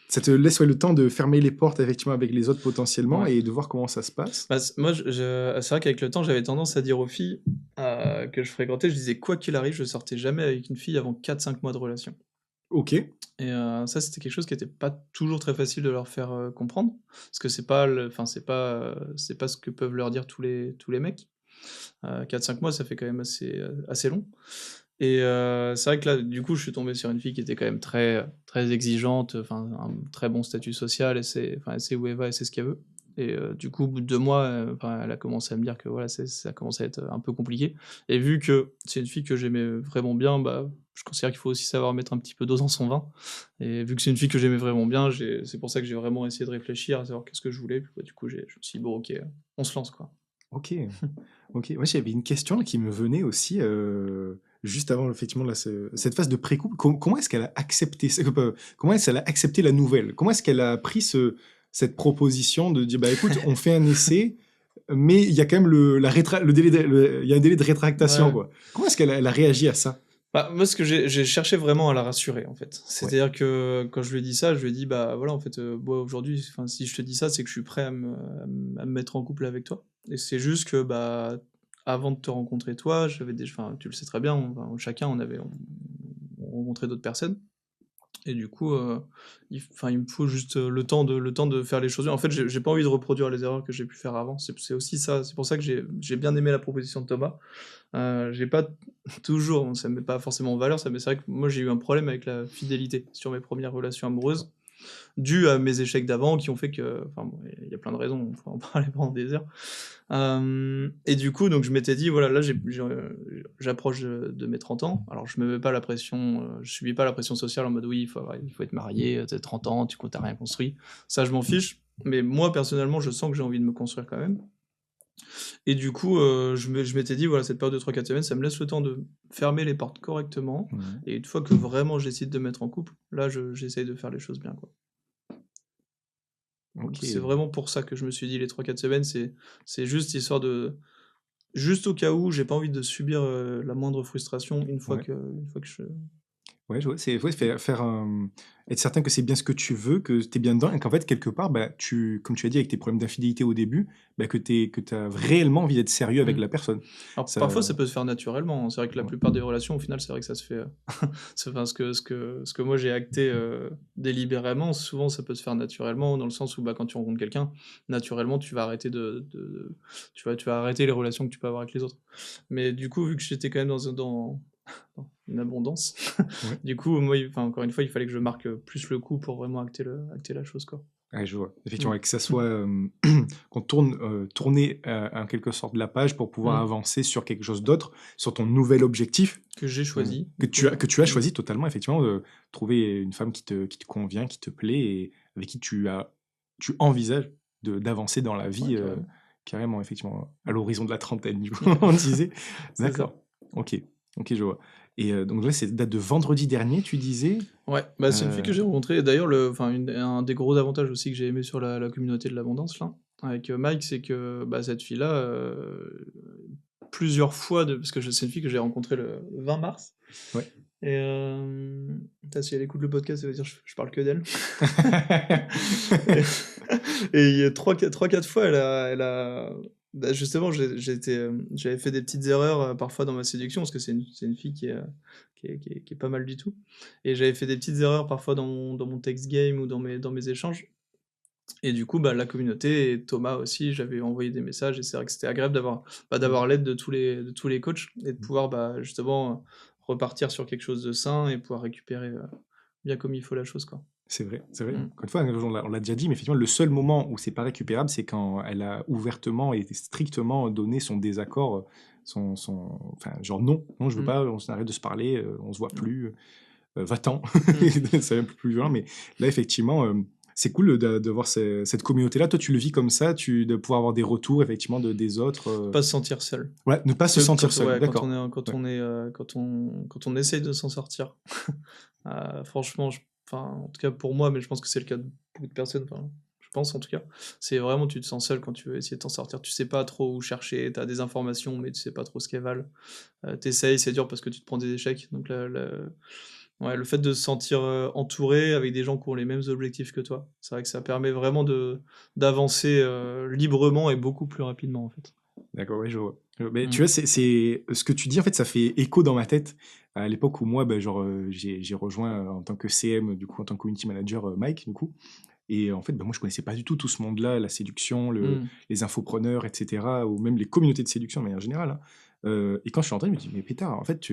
Ça te laisse le temps de fermer les portes effectivement avec les autres potentiellement et de voir comment ça se passe. Moi, c'est vrai qu'avec le temps, j'avais tendance à dire aux filles que je fréquentais, je disais quoi qu'il arrive, je sortais jamais avec une fille avant 4-5 mois de relation. Ok. Et ça, c'était quelque chose qui n'était pas toujours très facile de leur faire comprendre, parce que c'est pas ce que peuvent leur dire tous les mecs. 4-5 mois, ça fait quand même assez long. Et c'est vrai que là, du coup, je suis tombé sur une fille qui était quand même très, très exigeante, un très bon statut social, elle sait où elle va, elle sait ce qu'elle veut. Et du coup, au bout de 2 mois, elle a commencé à me dire que voilà, ça commençait à être un peu compliqué. Et vu que c'est une fille que j'aimais vraiment bien, je considère qu'il faut aussi savoir mettre un petit peu d'eau dans son vin. Et vu que c'est une fille que j'aimais vraiment bien, c'est pour ça que j'ai vraiment essayé de réfléchir à savoir qu'est-ce que je voulais. Puis, du coup, je me suis dit, bon, ok, on se lance, quoi. Ok. Moi, j'avais une question qui me venait aussi juste avant effectivement cette phase de pré-couple. Comment est-ce qu'elle a accepté Comment est-ce qu'elle a accepté la nouvelle? Comment est-ce qu'elle a pris cette proposition de dire écoute, on fait un essai, mais il y a quand même il y a un délai de rétractation, quoi. Comment est-ce qu'elle a réagi à ça? Moi, ce que j'ai cherché vraiment à la rassurer, en fait. C'est-à-dire que quand je lui ai dit ça, je lui ai dit, voilà, en fait, moi, aujourd'hui, si je te dis ça, c'est que je suis prêt à me mettre en couple avec toi. Et c'est juste que, avant de te rencontrer toi, tu le sais très bien, chacun, on rencontré d'autres personnes. Et du coup, il me faut juste le temps de faire les choses. En fait, j'ai pas envie de reproduire les erreurs que j'ai pu faire avant. C'est aussi ça. C'est pour ça que j'ai bien aimé la proposition de Thomas. J'ai pas toujours, ça me met pas forcément en valeur, ça, mais c'est vrai que moi j'ai eu un problème avec la fidélité sur mes premières relations amoureuses. dû à mes échecs d'avant qui ont fait que, enfin, bon, il y a plein de raisons, on pourrait en parler pendant des heures. Et du coup, donc je m'étais dit, voilà, là, j'approche de mes 30 ans. Alors, je me mets pas la pression, je subis pas la pression sociale en mode, oui, il faut être marié, t'as 30 ans, t'as rien construit. Ça, je m'en fiche. Mais moi, personnellement, je sens que j'ai envie de me construire quand même. Et du coup, je m'étais dit, voilà, cette période de 3-4 semaines, ça me laisse le temps de fermer les portes correctement. Et une fois que vraiment je décide de me mettre en couple, là, j'essaye de faire les choses bien, quoi. Donc, c'est vraiment pour ça que je me suis dit les 3-4 semaines, c'est juste histoire de... Juste au cas où, j'ai pas envie de subir la moindre frustration une fois que je... Ouais, je vois, c'est être certain que c'est bien ce que tu veux, que tu es bien dedans et qu'en fait, quelque part, bah, comme tu as dit avec tes problèmes d'infidélité au début, bah, que tu as réellement envie d'être sérieux avec la personne. Alors, Ça parfois, ça peut se faire naturellement, hein. C'est vrai que la Ouais. plupart des relations, au final, c'est vrai que ça se fait, enfin, ce que moi j'ai acté délibérément, souvent ça peut se faire naturellement, dans le sens où, bah, quand tu rencontres quelqu'un, naturellement, tu vas arrêter tu vas arrêter les relations que tu peux avoir avec les autres. Mais du coup, vu que j'étais quand même dans une abondance, Ouais. du coup, moi, enfin, encore une fois, il fallait que je marque plus le coup pour vraiment acter la chose, quoi. Ouais, je vois. Effectivement, et que ça soit qu'on tourner en quelque sorte la page pour pouvoir avancer sur quelque chose d'autre, sur ton nouvel objectif. Que j'ai choisi. Que tu as choisi totalement, effectivement, de trouver une femme qui te convient, qui te plaît et avec qui tu envisages d'avancer dans la vie carrément, effectivement, à l'horizon de la trentaine, du coup, on disait. D'accord. Ok, je vois. Et donc là, c'est date de vendredi dernier, tu disais? Ouais, bah, c'est une fille que j'ai rencontrée. D'ailleurs, un des gros avantages aussi que j'ai aimé sur la communauté de l'abondance, là, avec Mike, c'est que bah, cette fille-là, plusieurs fois, parce que c'est une fille que j'ai rencontrée le 20 mars. Ouais. Et si elle écoute le podcast, elle va dire je parle que d'elle. et il y a 3-4 fois, bah, justement, j'avais fait des petites erreurs parfois dans ma séduction, parce que c'est une fille qui est pas mal du tout. Et j'avais fait des petites erreurs parfois dans mon text game ou dans mes échanges. Et du coup, bah, la communauté et Thomas aussi, j'avais envoyé des messages et c'est vrai que c'était agréable d'avoir l'aide de tous les coachs et de pouvoir bah, justement repartir sur quelque chose de sain et pouvoir récupérer bien comme il faut la chose, quoi. C'est vrai. Encore une fois, on l'a déjà dit, mais effectivement, le seul moment où c'est pas récupérable, c'est quand elle a ouvertement et strictement donné son désaccord, enfin, genre non, je veux pas, on arrête de se parler, on se voit plus, va-t'en. C'est un peu plus violent, mais là, effectivement, c'est cool de voir cette communauté-là. Toi, tu le vis comme ça, de pouvoir avoir des retours, effectivement, des autres. Pas se sentir seul. Ouais, ne pas se sentir seul, ouais, d'accord. Quand on essaye de s'en sortir, franchement, en tout cas pour moi, mais je pense que c'est le cas de beaucoup de personnes, enfin, je pense en tout cas, c'est vraiment tu te sens seul quand tu veux essayer de t'en sortir. Tu sais pas trop où chercher, tu as des informations, mais tu sais pas trop ce qu'elles valent. T'essayes, c'est dur parce que tu te prends des échecs. Donc ouais, le fait de se sentir entouré avec des gens qui ont les mêmes objectifs que toi, c'est vrai que ça permet vraiment d'avancer librement et beaucoup plus rapidement en fait. D'accord, ouais, je vois. Mais tu vois, c'est ce que tu dis, en fait, ça fait écho dans ma tête à l'époque où moi, j'ai rejoint en tant que CM, du coup, en tant que community manager, Mike, du coup. Et en fait, moi, je connaissais pas du tout ce monde-là, la séduction, les infopreneurs, etc., ou même les communautés de séduction de manière générale, hein. Et quand je suis rentré, je me dis, mais pétard, en fait,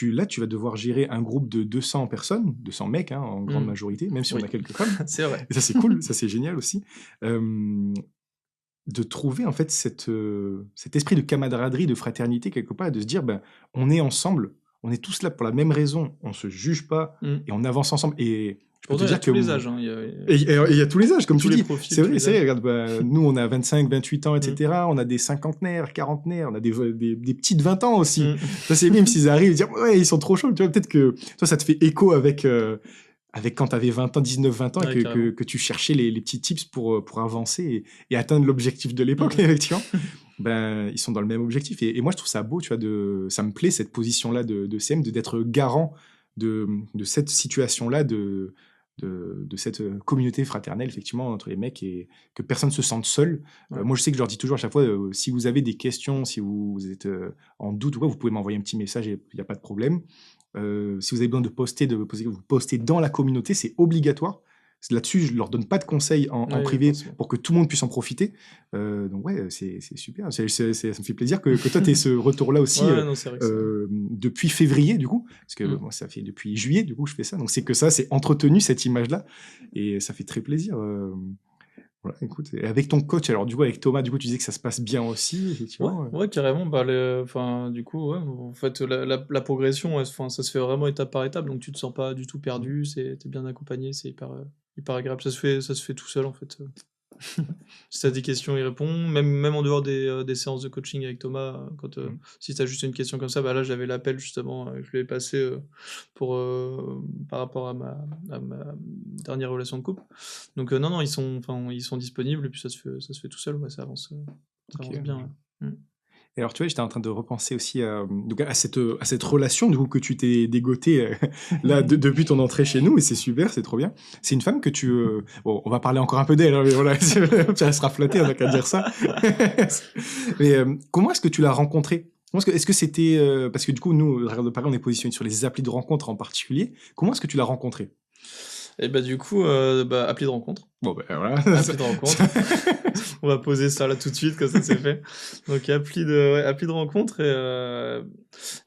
là, tu vas devoir gérer un groupe de 200 personnes, 200 mecs, hein, en grande majorité, même si on a quelques femmes. C'est vrai. Et ça, c'est cool, ça, c'est génial aussi. De trouver, en fait, cet esprit de camaraderie, de fraternité, quelque part, et de se dire, on est ensemble, on est tous là pour la même raison, on se juge pas, et on avance ensemble. Et je peux te dire que... tous les âges, hein, il y a tous les âges, comme tu dis. Profils, c'est vrai, regarde, nous, on a 25, 28 ans, etc. On a des cinquantenaires, quarantenaires, on a des petits de 20 ans aussi. Ça, c'est même s'ils arrivent, ils disent, ouais, ils sont trop chauds. Tu vois, peut-être que toi, ça te fait écho avec quand tu avais 20 ans, 19, 20 ans, et que tu cherchais les petits tips pour avancer et atteindre l'objectif de l'époque, effectivement. Ils sont dans le même objectif. Et moi, je trouve ça beau, tu vois, ça me plaît, cette position-là de CM, d'être garant de cette situation-là, de cette communauté fraternelle, effectivement, entre les mecs, et que personne ne se sente seul. Ouais. Moi, je sais que je leur dis toujours à chaque fois, si vous avez des questions, si vous êtes en doute ou quoi, vous pouvez m'envoyer un petit message, il n'y a pas de problème. Si vous avez besoin vous postez dans la communauté, c'est obligatoire. Là-dessus, je leur donne pas de conseils en Ouais, privé forcément. pour que tout le monde puisse en profiter. Donc ouais, c'est super. Ça me fait plaisir que toi, tu aies ce retour-là aussi Ouais, non, c'est vrai que ça. depuis février, du coup. Parce que moi, ça fait depuis juillet, du coup, je fais ça. Donc c'est que ça, c'est entretenu, cette image-là. Et ça fait très plaisir. Voilà, écoute. Et avec ton coach, alors du coup, avec Thomas, du coup, tu disais que ça se passe bien aussi, Ouais, effectivement. ouais, carrément. Bah, enfin, du coup, ouais, en fait, la progression, enfin, ça se fait vraiment étape par étape, donc tu te sens pas du tout perdu, t'es bien accompagné, c'est hyper agréable. Ça se fait tout seul, en fait. Si t'as des questions, il répond. Même en dehors des séances de coaching avec Thomas, si t'as juste une question comme ça, bah là, j'avais l'appel, justement, je lui ai passé pour, par rapport à ma dernière relation de couple. Donc, non, non, ils sont disponibles, et puis ça se fait tout seul, ouais, ça avance Ok. bien, ouais. Et alors, tu vois, j'étais en train de repenser aussi donc à cette relation du coup, que tu t'es dégoté là depuis ton entrée chez nous, et c'est super, c'est trop bien. C'est une femme que tu... bon, on va parler encore un peu d'elle, hein, mais voilà, elle sera flattée, on n'a qu'à dire ça. Mais comment est-ce que tu l'as rencontrée? Est-ce que c'était... parce que du coup, nous, Regarde de Paris, on est positionné sur les applis de rencontre en particulier. Comment est-ce que tu l'as rencontrée? Et bah du coup, appli de rencontre. Bon, ben voilà. Appli de rencontre. On va poser ça là tout de suite, comme ça c'est fait. Donc appli de rencontre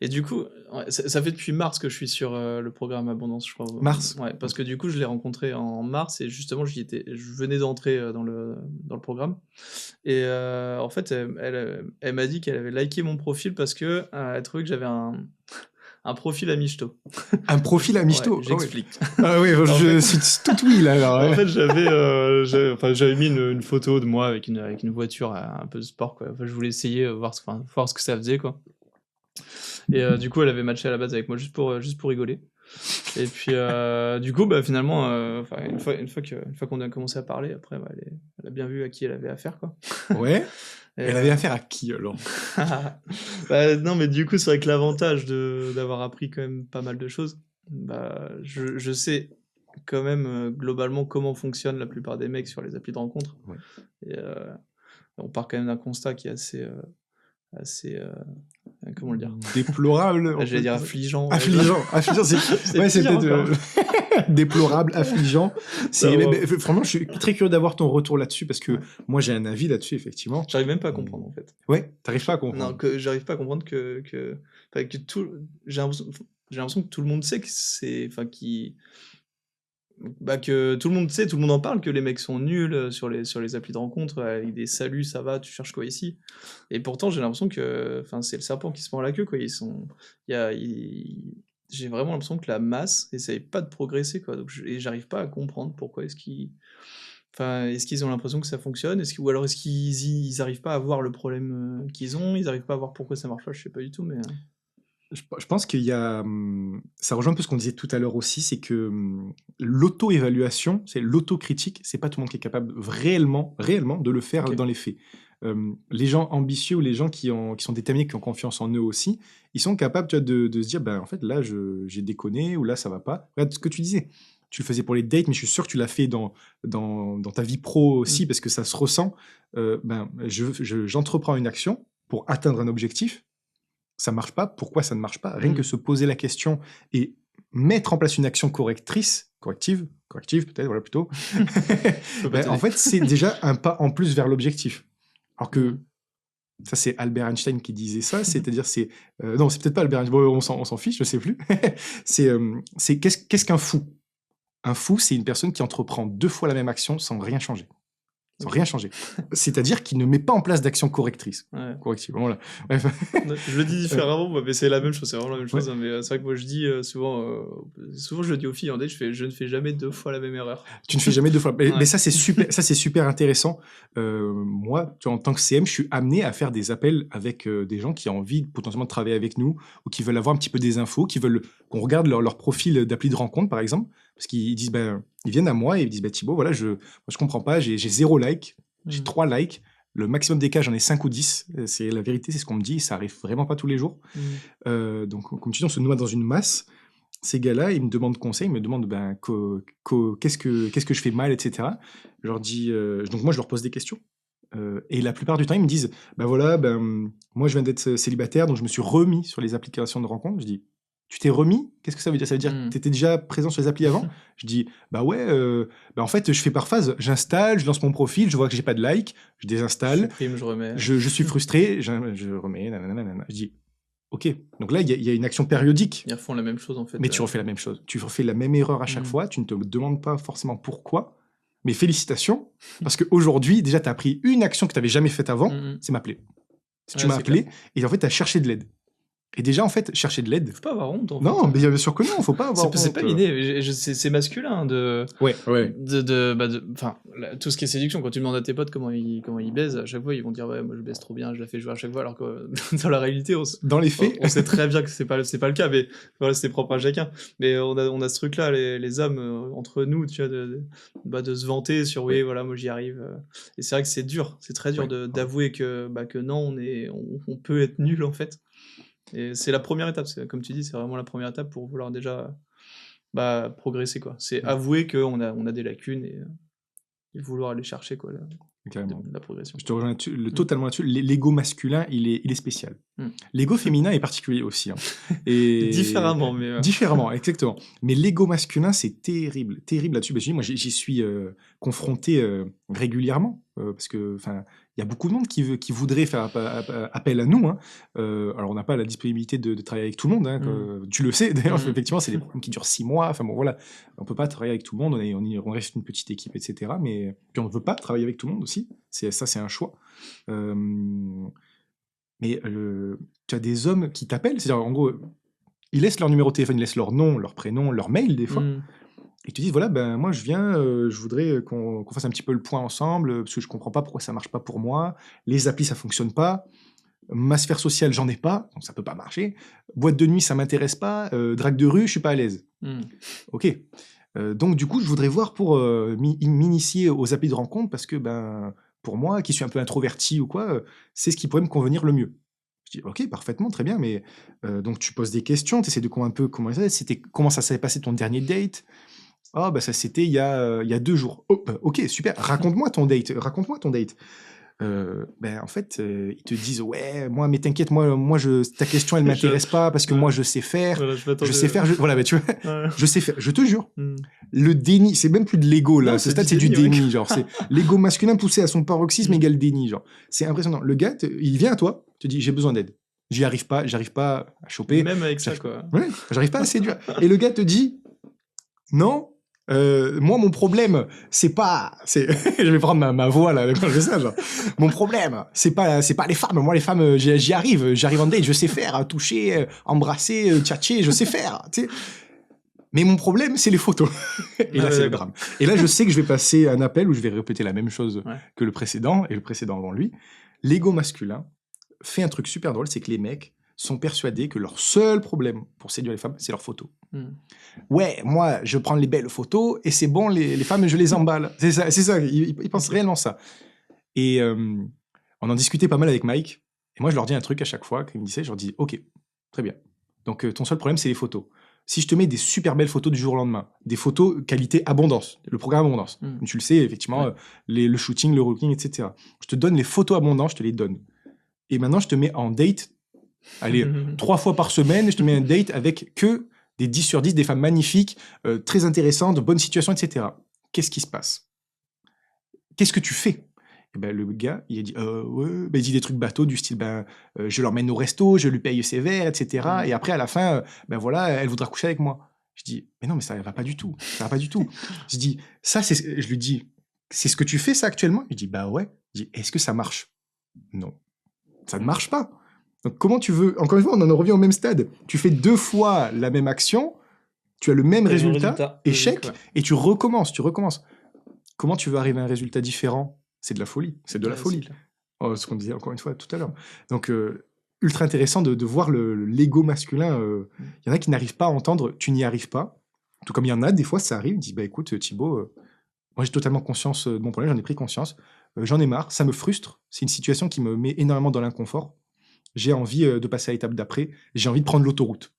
et du coup, ouais, ça fait depuis mars que je suis sur le programme Abondance, je crois. Mars. Ouais, parce que du coup, je l'ai rencontré en mars et justement, je venais d'entrer dans le programme. Et en fait, elle m'a dit qu'elle avait liké mon profil parce que elle trouvait que j'avais un profil à michto. Un profil à michto. Ouais, j'explique. Ah oui, je suis tout oui là. Alors, En ouais. fait, j'avais mis une photo de moi avec une voiture un peu de sport, quoi. Enfin, je voulais essayer, voir ce que ça faisait, quoi. Et du coup, elle avait matché à la base avec moi juste pour rigoler. Et puis, du coup, bah, finalement, une fois qu'on a commencé à parler, après, bah, elle a bien vu à qui elle avait affaire, quoi. Ouais. Et, Elle avait affaire à qui alors? bah, non, mais du coup, c'est vrai que l'avantage d'avoir appris quand même pas mal de choses, bah, je sais quand même globalement comment fonctionnent la plupart des mecs sur les applis de rencontre. Ouais. Et on part quand même d'un constat qui est assez comment le dire? Déplorable. J'allais dire affligeant. Affligeant, C'est ouais, c'est pire peut-être déplorable, affligeant. Ça va. Franchement, je suis très curieux d'avoir ton retour là-dessus parce que Ouais. moi j'ai un avis là-dessus effectivement. J'arrive même pas à comprendre en fait. Ouais, t'arrives pas à Non, comprendre. que j'arrive pas à comprendre enfin, que tout j'ai l'impression que tout le monde sait que que tout le monde sait, tout le monde en parle, que les mecs sont nuls sur les applis de rencontre, avec des saluts, ça va, tu cherches quoi ici? Et pourtant, j'ai l'impression que, enfin, c'est le serpent qui se mord la queue, quoi. J'ai vraiment l'impression que la masse essaye pas de progresser, quoi. Et j'arrive pas à comprendre pourquoi est-ce qu'ils ont l'impression que ça fonctionne, ou alors est-ce qu'ils arrivent pas à voir le problème qu'ils ont, ils arrivent pas à voir pourquoi ça marche pas, je sais pas du tout, mais. Je pense qu'il y a, ça rejoint un peu ce qu'on disait tout à l'heure aussi, c'est que l'auto-évaluation, c'est l'autocritique, c'est pas tout le monde qui est capable réellement de le faire Ok. dans les faits. Les gens ambitieux ou les gens qui sont déterminés, qui ont confiance en eux aussi, ils sont capables, tu vois, de se dire, ben en fait là j'ai déconné ou là ça va pas. Regarde ce que tu disais. Tu le faisais pour les dates, mais je suis sûr que tu l'as fait dans ta vie pro aussi, parce que ça se ressent. J'entreprends une action pour atteindre un objectif. Ça marche pas, pourquoi ça ne marche pas? Rien que se poser la question et mettre en place une action corrective peut-être, voilà plutôt. En fait, c'est déjà un pas en plus vers l'objectif. Alors que ça, c'est Albert Einstein qui disait ça, c'est-à-dire non, c'est peut-être pas Albert Einstein, bon, on s'en fiche, je sais plus. Qu'est-ce qu'un fou? Un fou, c'est une personne qui entreprend 2 fois la même action sans rien changer. Sans rien changer. C'est-à-dire qu'il ne met pas en place d'action corrective. Voilà. Bref. Je le dis différemment, mais c'est la même chose, c'est vraiment la même chose. Ouais. Hein, mais c'est vrai que moi je dis souvent je le dis aux filles en date, je ne fais jamais 2 fois la même erreur. Tu ne fais jamais 2 fois. Mais Ouais. ça, c'est super intéressant. Moi, en tant que CM, je suis amené à faire des appels avec des gens qui ont envie potentiellement de travailler avec nous ou qui veulent avoir un petit peu des infos, qui veulent qu'on regarde leur profil d'appli de rencontre, par exemple, parce qu'ils disent, ils viennent à moi et ils disent, Thibaut, voilà, moi, je comprends pas, j'ai 0 like, j'ai 3 likes, le maximum des cas, j'en ai 5 ou 10. C'est la vérité, c'est ce qu'on me dit, et ça arrive vraiment pas tous les jours. Donc, comme tu dis, on se noie dans une masse. Ces gars-là, ils me demandent conseil, ils me demandent qu'est-ce que je fais mal, etc. Je leur dis, donc moi je leur pose des questions. Et la plupart du temps, ils me disent, moi je viens d'être célibataire, donc je me suis remis sur les applications de rencontres. Je dis, tu t'es remis? Qu'est-ce que ça veut dire? Ça veut dire que Mm. tu étais déjà présent sur les applis avant? Je dis, bah ouais, en fait, je fais par phase. J'installe, je lance mon profil, je vois que j'ai pas de like, je Je désinstalle, supprime, je remets. je suis frustré, je remets, nanana. Je dis, ok. Donc là, il y a une action périodique, Ils refont la même chose en fait. mais tu refais la même chose. Tu refais la même erreur à chaque Mm. fois, tu ne te demandes pas forcément pourquoi, mais félicitations, parce qu'aujourd'hui, déjà, tu as pris une action que tu n'avais jamais faite avant, Mm. c'est m'appeler. Si tu Ouais, m'as c'est appelé, et en fait, tu as cherché de l'aide. Et déjà, en fait, chercher de l'aide. Faut pas avoir honte en Non, fait. mais bien sûr que non, faut pas avoir C'est honte. pas l'idée. C'est masculin de. Ouais. Enfin, tout ce qui est séduction, quand tu demandes à tes potes comment ils baisent, à chaque fois ils vont dire ouais, moi je baise trop bien, je la fais jouer à chaque fois, alors que dans la réalité, Dans les faits, on sait très bien que c'est pas le cas, mais voilà, c'est propre à chacun. Mais on a ce truc-là, les hommes, entre nous, tu vois, de se vanter sur oui, voilà, moi j'y arrive. Et c'est vrai que c'est dur, c'est très dur Ouais. d'avouer que non, on peut être nul en fait. Et c'est la première étape, comme tu dis, c'est vraiment la première étape pour vouloir déjà progresser, quoi. C'est avouer qu'on a des lacunes et vouloir aller chercher, quoi, carrément. la progression. Je te rejoins totalement là-dessus. L'ego masculin, il est spécial. L'ego féminin est particulier aussi. Hein. Et Différemment, mais... Différemment, exactement. Mais l'ego masculin, c'est terrible là-dessus. Bah, moi, j'y suis confronté régulièrement, parce que, il y a beaucoup de monde qui voudrait faire appel à nous. Hein. Alors, on n'a pas la disponibilité de travailler avec tout le monde. Hein, tu le sais, d'ailleurs, effectivement, c'est des problèmes qui durent 6 mois. Enfin bon, voilà, on peut pas travailler avec tout le monde. On reste une petite équipe, etc. Mais puis on ne veut pas travailler avec tout le monde aussi. C'est un choix. Mais tu as des hommes qui t'appellent, c'est-à-dire, en gros, ils laissent leur numéro de téléphone, ils laissent leur nom, leur prénom, leur mail, des fois, et te disent, voilà, moi, je viens, je voudrais qu'on fasse un petit peu le point ensemble, parce que je comprends pas pourquoi ça marche pas pour moi, les applis, ça fonctionne pas, ma sphère sociale, j'en ai pas, donc ça peut pas marcher, boîte de nuit, ça m'intéresse pas, drague de rue, je suis pas à l'aise. Ok. Donc, du coup, je voudrais voir pour m'initier aux applis de rencontre, parce que, pour moi, qui suis un peu introverti ou quoi, c'est ce qui pourrait me convenir le mieux. Je dis, ok, parfaitement, très bien, mais donc tu poses des questions, tu essaies de comprendre un peu comment ça s'est passé ton dernier date. Ah, ça c'était il y a 2 jours. Oh, ok, super, raconte-moi ton date. En fait, ils te disent, ouais, mais t'inquiète, ta question, elle m'intéresse pas, parce que moi, je sais faire. Voilà, Je sais faire, voilà, tu vois, Ouais. je sais faire, je te jure. Le déni, c'est même plus de l'ego, là. Non, Ce c'est stade, du c'est du déni, déni, genre. C'est l'ego masculin poussé à son paroxysme égale déni, genre. C'est impressionnant. Le gars, il vient à toi, te dit, j'ai besoin d'aide. J'arrive pas à choper. Même avec ça, quoi. Ouais, j'arrive pas à séduire. Et le gars te dit, non, moi, mon problème, c'est pas, je vais prendre ma voix, là, quand je fais ça, genre. Mon problème, c'est pas les femmes. Moi, les femmes, j'y arrive en date, je sais faire, toucher, embrasser, tchatcher, je sais faire, tu sais. Mais mon problème, c'est les photos. Et là, c'est le drame. Et là, je sais que je vais passer un appel où je vais répéter la même chose que le précédent, et le précédent avant lui. L'ego masculin fait un truc super drôle, c'est que les mecs sont persuadés que leur seul problème pour séduire les femmes, c'est leurs photos. Ouais, moi, je prends les belles photos, et c'est bon, les femmes, je les emballe. C'est ça, ils pensent réellement ça. Et on en discutait pas mal avec Mike, et moi, je leur dis un truc à chaque fois, qu'ils me disaient, je leur dis, ok, très bien. Donc, ton seul problème, c'est les photos. Si je te mets des super belles photos du jour au lendemain, des photos qualité abondance, le programme abondance, tu le sais, effectivement, le shooting, le rooking, etc. Je te donne les photos abondantes, je te les donne. Et maintenant, je te mets en date, allez, 3 fois par semaine, je te mets un date avec que des 10 sur 10, des femmes magnifiques, très intéressantes, de bonnes situations, etc. Qu'est-ce qui se passe? Qu'est-ce que tu fais? Et le gars, il a dit, il dit des trucs bateaux du style, je l'emmène au resto, je lui paye ses verres, etc. Et après, à la fin, voilà, elle voudra coucher avec moi. Je dis, mais non, mais ça va pas du tout. Ça va pas du tout. Je dis, je lui dis, c'est ce que tu fais, ça, actuellement? Il dit, ouais. Je dis, est-ce que ça marche? Non. Ça ne marche pas. Donc, comment tu veux, encore une fois, on en revient au même stade. Tu fais 2 fois la même action, tu as le même résultat, échec, et tu recommences. Comment tu veux arriver à un résultat différent? C'est de la folie. C'est de la folie. Ce qu'on disait encore une fois tout à l'heure. Donc, ultra intéressant de voir l'ego masculin. Il y en a qui n'arrivent pas à entendre, tu n'y arrives pas. Tout comme il y en a, des fois, ça arrive, ils disent, écoute, Thibaut, moi j'ai totalement conscience de mon problème, j'en ai pris conscience, j'en ai marre, ça me frustre, c'est une situation qui me met énormément dans l'inconfort. J'ai envie de passer à l'étape d'après, j'ai envie de prendre l'autoroute,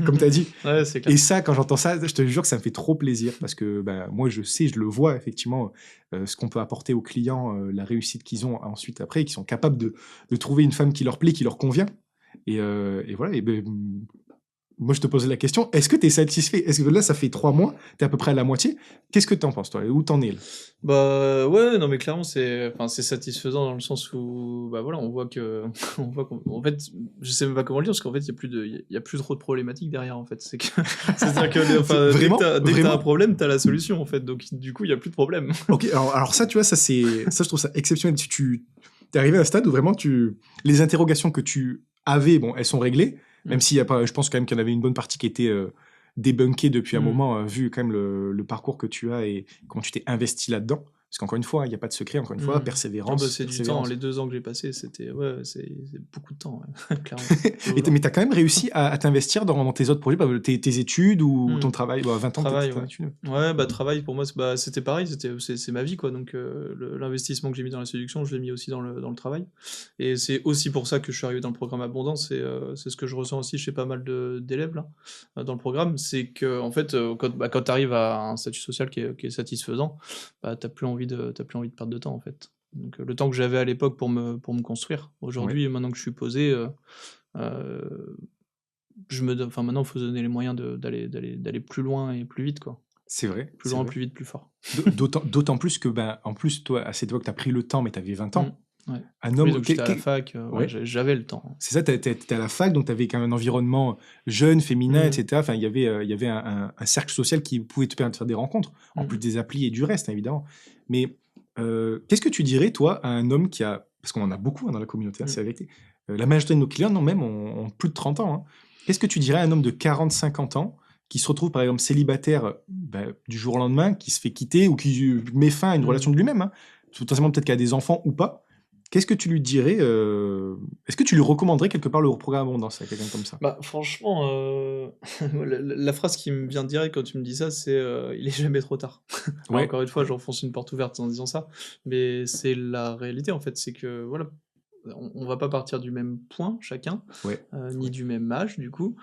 comme tu as dit. Ouais, c'est clair. Et ça, quand j'entends ça, je te jure que ça me fait trop plaisir, parce que moi, je sais, je le vois, effectivement, ce qu'on peut apporter aux clients, la réussite qu'ils ont ensuite après, qu'ils sont capables de trouver une femme qui leur plaît, qui leur convient. Et voilà, moi, je te pose la question, est-ce que tu es satisfait? Est-ce que là, ça fait 3 mois, tu es à peu près à la moitié. Qu'est-ce que tu en penses, toi? Où t'en es là? Bah ouais, non mais clairement c'est satisfaisant dans le sens où bah voilà, on voit que on voit qu'en fait, je sais même pas comment le dire parce qu'en fait, il y a plus trop de problématiques derrière en fait. C'est que c'est-à-dire que enfin, Vraiment? dès que t'as Vraiment? un problème, t'as la solution en fait. Donc du coup, il y a plus de problème. Ok, alors ça, tu vois, ça, je trouve ça exceptionnel. Tu es arrivé à un stade où vraiment, les interrogations que tu avais, bon, elles sont réglées, même s'il y a pas, je pense quand même qu'il y en avait une bonne partie qui était débunkée depuis un moment, vu quand même le parcours que tu as et comment tu t'es investi là-dedans. Parce qu'encore une fois, il n'y a pas de secret, encore une fois, Ah bah, persévérance. c'est du temps, persévérance. les 2 ans que j'ai passé, c'était ouais, c'est beaucoup de temps, ouais, clairement. Mais tu as quand même réussi à t'investir dans tes autres projets, tes études ou ton travail, 20 ans Travail, peut-être ouais. études. Ouais, bah travail pour moi, c'était pareil, c'est ma vie quoi. Donc l'investissement que j'ai mis dans la séduction, je l'ai mis aussi dans le travail. Et c'est aussi pour ça que je suis arrivé dans le programme Abondance. C'est ce que je ressens aussi chez pas mal d'élèves là dans le programme, c'est que en fait quand tu arrives à un statut social qui est satisfaisant, bah t'as plus envie de perdre de temps en fait. Donc le temps que j'avais à l'époque pour me construire. Aujourd'hui, maintenant que je suis posé, euh, enfin maintenant, il faut se donner les moyens d'aller plus loin et plus vite, quoi. C'est vrai, Plus c'est loin, vrai. plus vite, plus fort. D'autant plus que, ben, en plus, toi, à cette époque, tu as pris le temps, mais tu avais 20 ans. Ouais. Un Oui, homme. donc j'étais à la fac, ouais, Ouais. j'avais le temps. C'est ça, t'étais à la fac, donc tu avais quand même un environnement jeune, féminin, etc. Enfin, il y avait un cercle social qui pouvait te permettre de faire des rencontres, en plus des applis et du reste, hein, évidemment. Mais qu'est-ce que tu dirais, toi, à un homme qui a. Parce qu'on en a beaucoup dans la communauté, hein, c'est la vérité. La majorité de nos clients, non, même, ont plus de 30 ans. Hein. Qu'est-ce que tu dirais à un homme de 40-50 ans qui se retrouve, par exemple, célibataire du jour au lendemain, qui se fait quitter ou qui met fin à une relation de lui-même, hein, potentiellement peut-être qu'il a des enfants ou pas. Qu'est-ce que tu lui dirais Est-ce que tu lui recommanderais quelque part le programme Abondance à quelqu'un comme ça? Bah, franchement, la phrase qui me vient direct quand tu me dis ça, c'est il est jamais trop tard. Alors, Ouais, encore une fois, j'enfonce une porte ouverte en disant ça, mais c'est la réalité en fait. C'est que voilà, on va pas partir du même point chacun, ouais, ni du même âge du coup.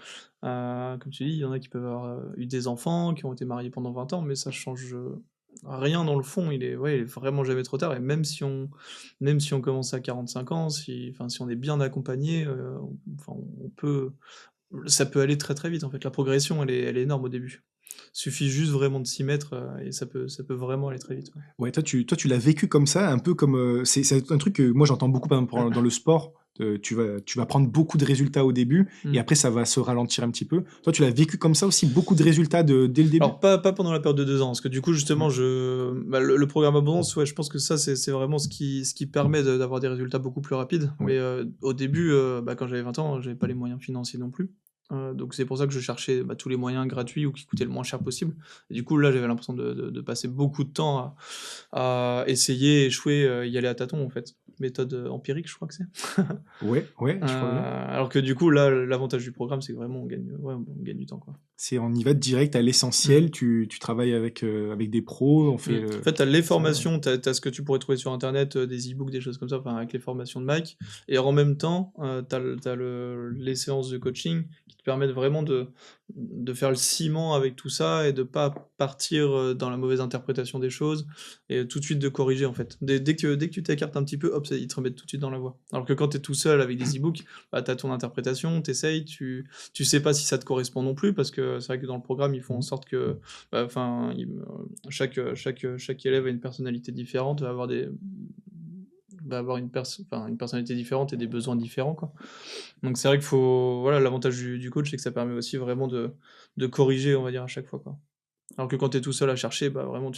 Comme tu dis, il y en a qui peuvent avoir eu des enfants, qui ont été mariés pendant 20 ans, mais ça change rien dans le fond. Il est vraiment jamais trop tard. Et même si on commence à 45 ans, si on est bien accompagné, enfin, ça peut aller très très vite en fait. La progression, elle est énorme au début. Suffit juste vraiment de s'y mettre et ça peut vraiment aller très vite. Ouais. ouais. Toi, tu l'as vécu comme ça, un peu comme c'est un truc que moi j'entends beaucoup par exemple, dans le sport. Tu vas prendre beaucoup de résultats au début et après ça va se ralentir un petit peu. Toi, tu l'as vécu comme ça aussi, beaucoup de résultats dès le début. Alors pas pendant la période de 2 ans, parce que du coup justement le programme Abondance, ouais, je pense que ça c'est vraiment ce qui permet d'avoir des résultats beaucoup plus rapides. Oui. Mais au début, quand j'avais 20 ans, j'avais pas les moyens financiers non plus. Donc c'est pour ça que je cherchais tous les moyens gratuits ou qui coûtaient le moins cher possible. Et du coup là j'avais l'impression de passer beaucoup de temps à essayer, échouer, y aller à tâtons en fait. Méthode empirique, je crois que c'est. Ouais, je crois bien. Alors que du coup là l'avantage du programme c'est que vraiment on gagne du temps quoi. C'est on y va direct à l'essentiel. Tu travailles avec des pros, on fait. En fait, tu as les formations, tu as ce que tu pourrais trouver sur internet, des e-books, des choses comme ça, enfin avec les formations de Mike. Et en même temps, tu as les séances de coaching qui te permettent vraiment de faire le ciment avec tout ça et de pas partir dans la mauvaise interprétation des choses et tout de suite de corriger en fait. Dès que tu t'écartes un petit peu, hop, ils te remettent tout de suite dans la voie. Alors que quand tu es tout seul avec des e-books, bah, tu as ton interprétation, tu essayes, tu sais pas si ça te correspond non plus parce que c'est vrai que dans le programme, ils font en sorte que enfin, chaque élève a une personnalité différente, va avoir une personnalité différente et des besoins différents, quoi. Donc c'est vrai qu'il faut, voilà, l'avantage du coach, c'est que ça permet aussi vraiment de corriger, on va dire, à chaque fois, quoi. Alors que quand tu es tout seul à chercher, bah vraiment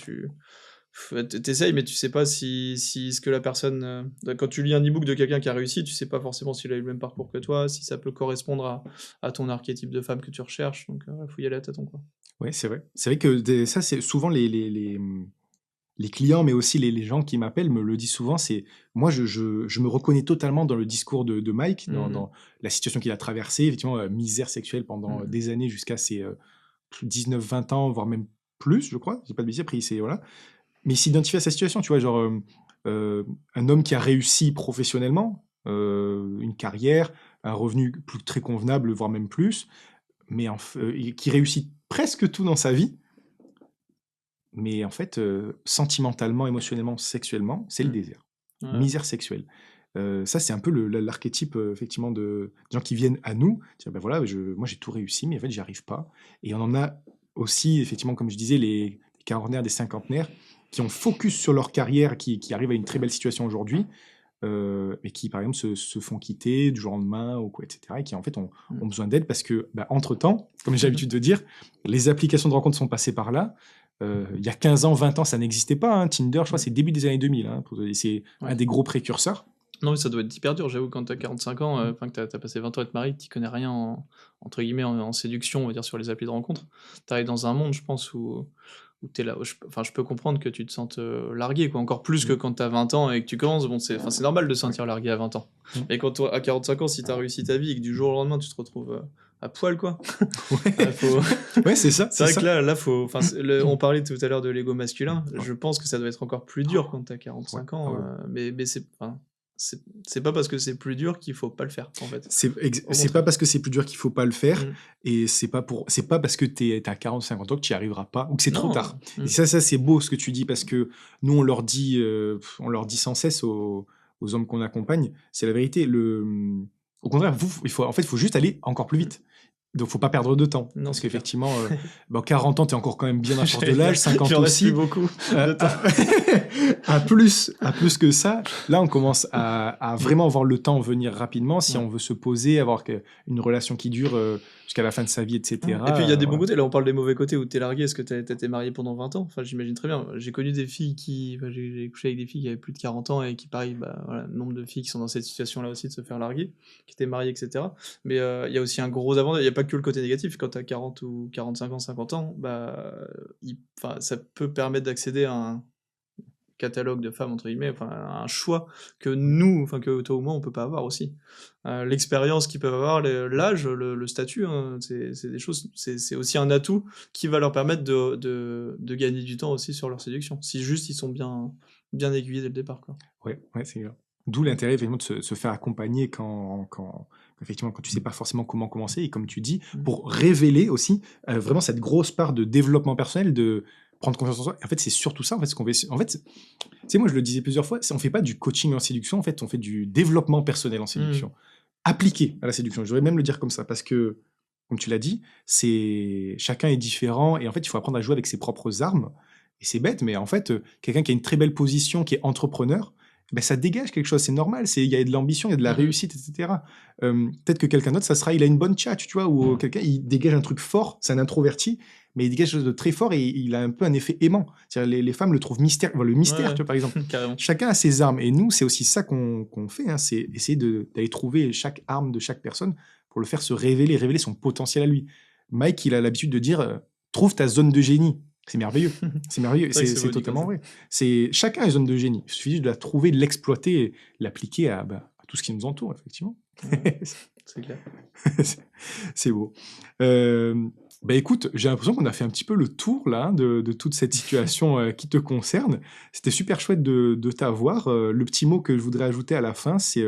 t'essayes, mais tu sais pas si ce que la personne, quand tu lis un e-book de quelqu'un qui a réussi, tu sais pas forcément s'il a eu le même parcours que toi, si ça peut correspondre à ton archétype de femme que tu recherches, donc faut y aller à tâtons, quoi. Ouais, c'est vrai. C'est vrai que ça, c'est souvent les clients, mais aussi les gens qui m'appellent me le disent souvent. C'est moi, je me reconnais totalement dans le discours de Mike, dans la situation qu'il a traversée, effectivement, misère sexuelle pendant des années jusqu'à ses 19-20 ans, voire même plus, je crois. J'ai pas de bêtises, après, voilà. Mais il s'identifie à sa situation, tu vois, genre un homme qui a réussi professionnellement, une carrière, un revenu très convenable, voire même plus, mais qui réussit presque tout dans sa vie, mais en fait, sentimentalement, émotionnellement, sexuellement, c'est le désert. Ouais. Misère sexuelle. Ça, c'est un peu l'archétype, effectivement, de gens qui viennent à nous, dire, ben voilà, moi j'ai tout réussi, mais en fait, j'y arrive pas. Et on en a aussi, effectivement, comme je disais, les quarantenaires, des cinquantenaires, qui ont focus sur leur carrière, qui arrivent à une très belle situation aujourd'hui, et qui, par exemple, se font quitter du jour au lendemain, ou quoi, etc., et qui, en fait, ont besoin d'aide parce que, bah, entre-temps, comme j'ai l'habitude de dire, les applications de rencontres sont passées par là. Il y a 15 ans, 20 ans, ça n'existait pas. Hein. Tinder, je crois, c'est début des années 2000. Hein, c'est un des gros précurseurs. Non, mais ça doit être hyper dur, j'avoue, quand t'as 45 ans, que t'as passé 20 ans à être marié, t'y connais rien, entre guillemets, en séduction, on va dire, sur les applis de rencontre. T'arrives dans un monde, je pense, où t'es là, je peux comprendre que tu te sentes largué, quoi, encore plus que quand t'as 20 ans et que tu commences, bon, c'est normal de se sentir largué à 20 ans. Et quand toi, à 45 ans, si t'as réussi ta vie et que du jour au lendemain, tu te retrouves à poil, quoi. Ouais, c'est ça. C'est vrai que là, on parlait tout à l'heure de l'ego masculin, je pense que ça doit être encore plus dur quand t'as 45 ans, mais c'est pas parce que c'est plus dur qu'il faut pas le faire, en fait. C'est pas parce que c'est plus dur qu'il faut pas le faire, et c'est pas parce que t'as 40-50 ans que tu y arriveras pas, ou que c'est trop tard. Et ça, c'est beau ce que tu dis, parce que nous, on leur dit sans cesse aux hommes qu'on accompagne, c'est la vérité. Au contraire, il faut juste aller encore plus vite. Donc, faut pas perdre de temps. Non, parce qu'effectivement, 40 ans, t'es encore quand même bien à force de l'âge, 50 il aussi. Plus beaucoup de temps. à plus que ça, là, on commence à vraiment voir le temps venir rapidement si on veut se poser, avoir une relation qui dure jusqu'à la fin de sa vie, etc. Et puis, il y a des bons côtés. Là, on parle des mauvais côtés où t'es largué. Est-ce que t'as été marié pendant 20 ans? Enfin, j'imagine très bien. J'ai connu des filles j'ai couché avec des filles qui avaient plus de 40 ans et qui, pareil, nombre de filles qui sont dans cette situation-là aussi de se faire larguer, qui étaient mariées, etc. Mais il y a aussi un gros avantage. Il n'y a pas que le côté négatif. Quand t'as 40 ou 45 ans, 50 ans, ça peut permettre d'accéder à un catalogue de femmes, entre guillemets, un choix que nous, que toi ou moi, on peut pas avoir aussi. L'expérience qu'ils peuvent avoir, l'âge, le statut, hein, c'est des choses, c'est aussi un atout qui va leur permettre de gagner du temps aussi sur leur séduction, si juste ils sont bien aiguillés dès le départ, quoi. Ouais, c'est grave. D'où l'intérêt, effectivement, de se faire accompagner effectivement, quand tu sais pas forcément comment commencer, et comme tu dis, pour révéler aussi vraiment cette grosse part de développement personnel, de prendre confiance en soi. En fait, c'est surtout ça, en fait, ce qu'on fait. En fait, tu sais, moi, je le disais plusieurs fois, on fait pas du coaching en séduction, en fait, on fait du développement personnel en séduction, appliqué à la séduction. Je devrais même le dire comme ça, parce que, comme tu l'as dit, chacun est différent, et en fait, il faut apprendre à jouer avec ses propres armes. Et c'est bête, mais en fait, quelqu'un qui a une très belle position, qui est entrepreneur, ben, ça dégage quelque chose, c'est normal, il y a de l'ambition, il y a de la réussite, etc. Peut-être que quelqu'un d'autre, il a une bonne tchatch, tu vois, ou quelqu'un, il dégage un truc fort, c'est un introverti, mais il dégage quelque chose de très fort et il a un peu un effet aimant. C'est-à-dire, les femmes le trouvent mystère, le mystère, tu vois, par exemple. Chacun a ses armes, et nous, c'est aussi ça qu'on fait, hein, c'est essayer d'aller trouver chaque arme de chaque personne pour le faire se révéler son potentiel à lui. Mike, il a l'habitude de dire, trouve ta zone de génie. C'est merveilleux, c'est totalement vrai. Chacun a une zone de génie. Il suffit de la trouver, de l'exploiter, et l'appliquer à tout ce qui nous entoure, effectivement. C'est clair. C'est beau. Écoute, j'ai l'impression qu'on a fait un petit peu le tour là de toute cette situation qui te concerne. C'était super chouette de t'avoir. Le petit mot que je voudrais ajouter à la fin, c'est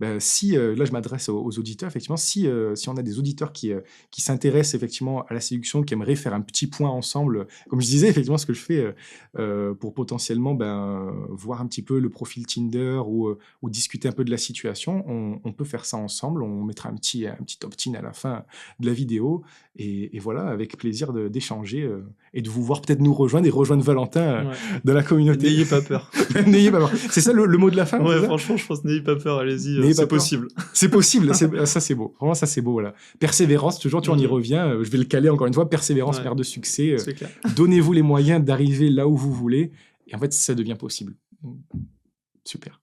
là je m'adresse aux auditeurs, effectivement, si on a des auditeurs qui s'intéressent effectivement à la séduction, qui aimeraient faire un petit point ensemble, comme je disais, effectivement, ce que je fais pour potentiellement voir un petit peu le profil Tinder ou discuter un peu de la situation, on peut faire ça ensemble. On mettra un petit opt-in à la fin de la vidéo, et voilà, avec plaisir d'échanger et de vous voir peut-être nous rejoindre et rejoindre Valentin dans la communauté. N'ayez pas peur. N'ayez pas peur. C'est ça le mot de la fin? Ouais, franchement, je pense, n'ayez pas peur, allez-y, c'est possible. C'est possible, ça c'est beau. Vraiment, ça c'est beau, voilà. Persévérance, toujours, on y revient. Je vais le caler encore une fois, persévérance, mère de succès. C'est clair. Donnez-vous les moyens d'arriver là où vous voulez, et en fait, ça devient possible. Super.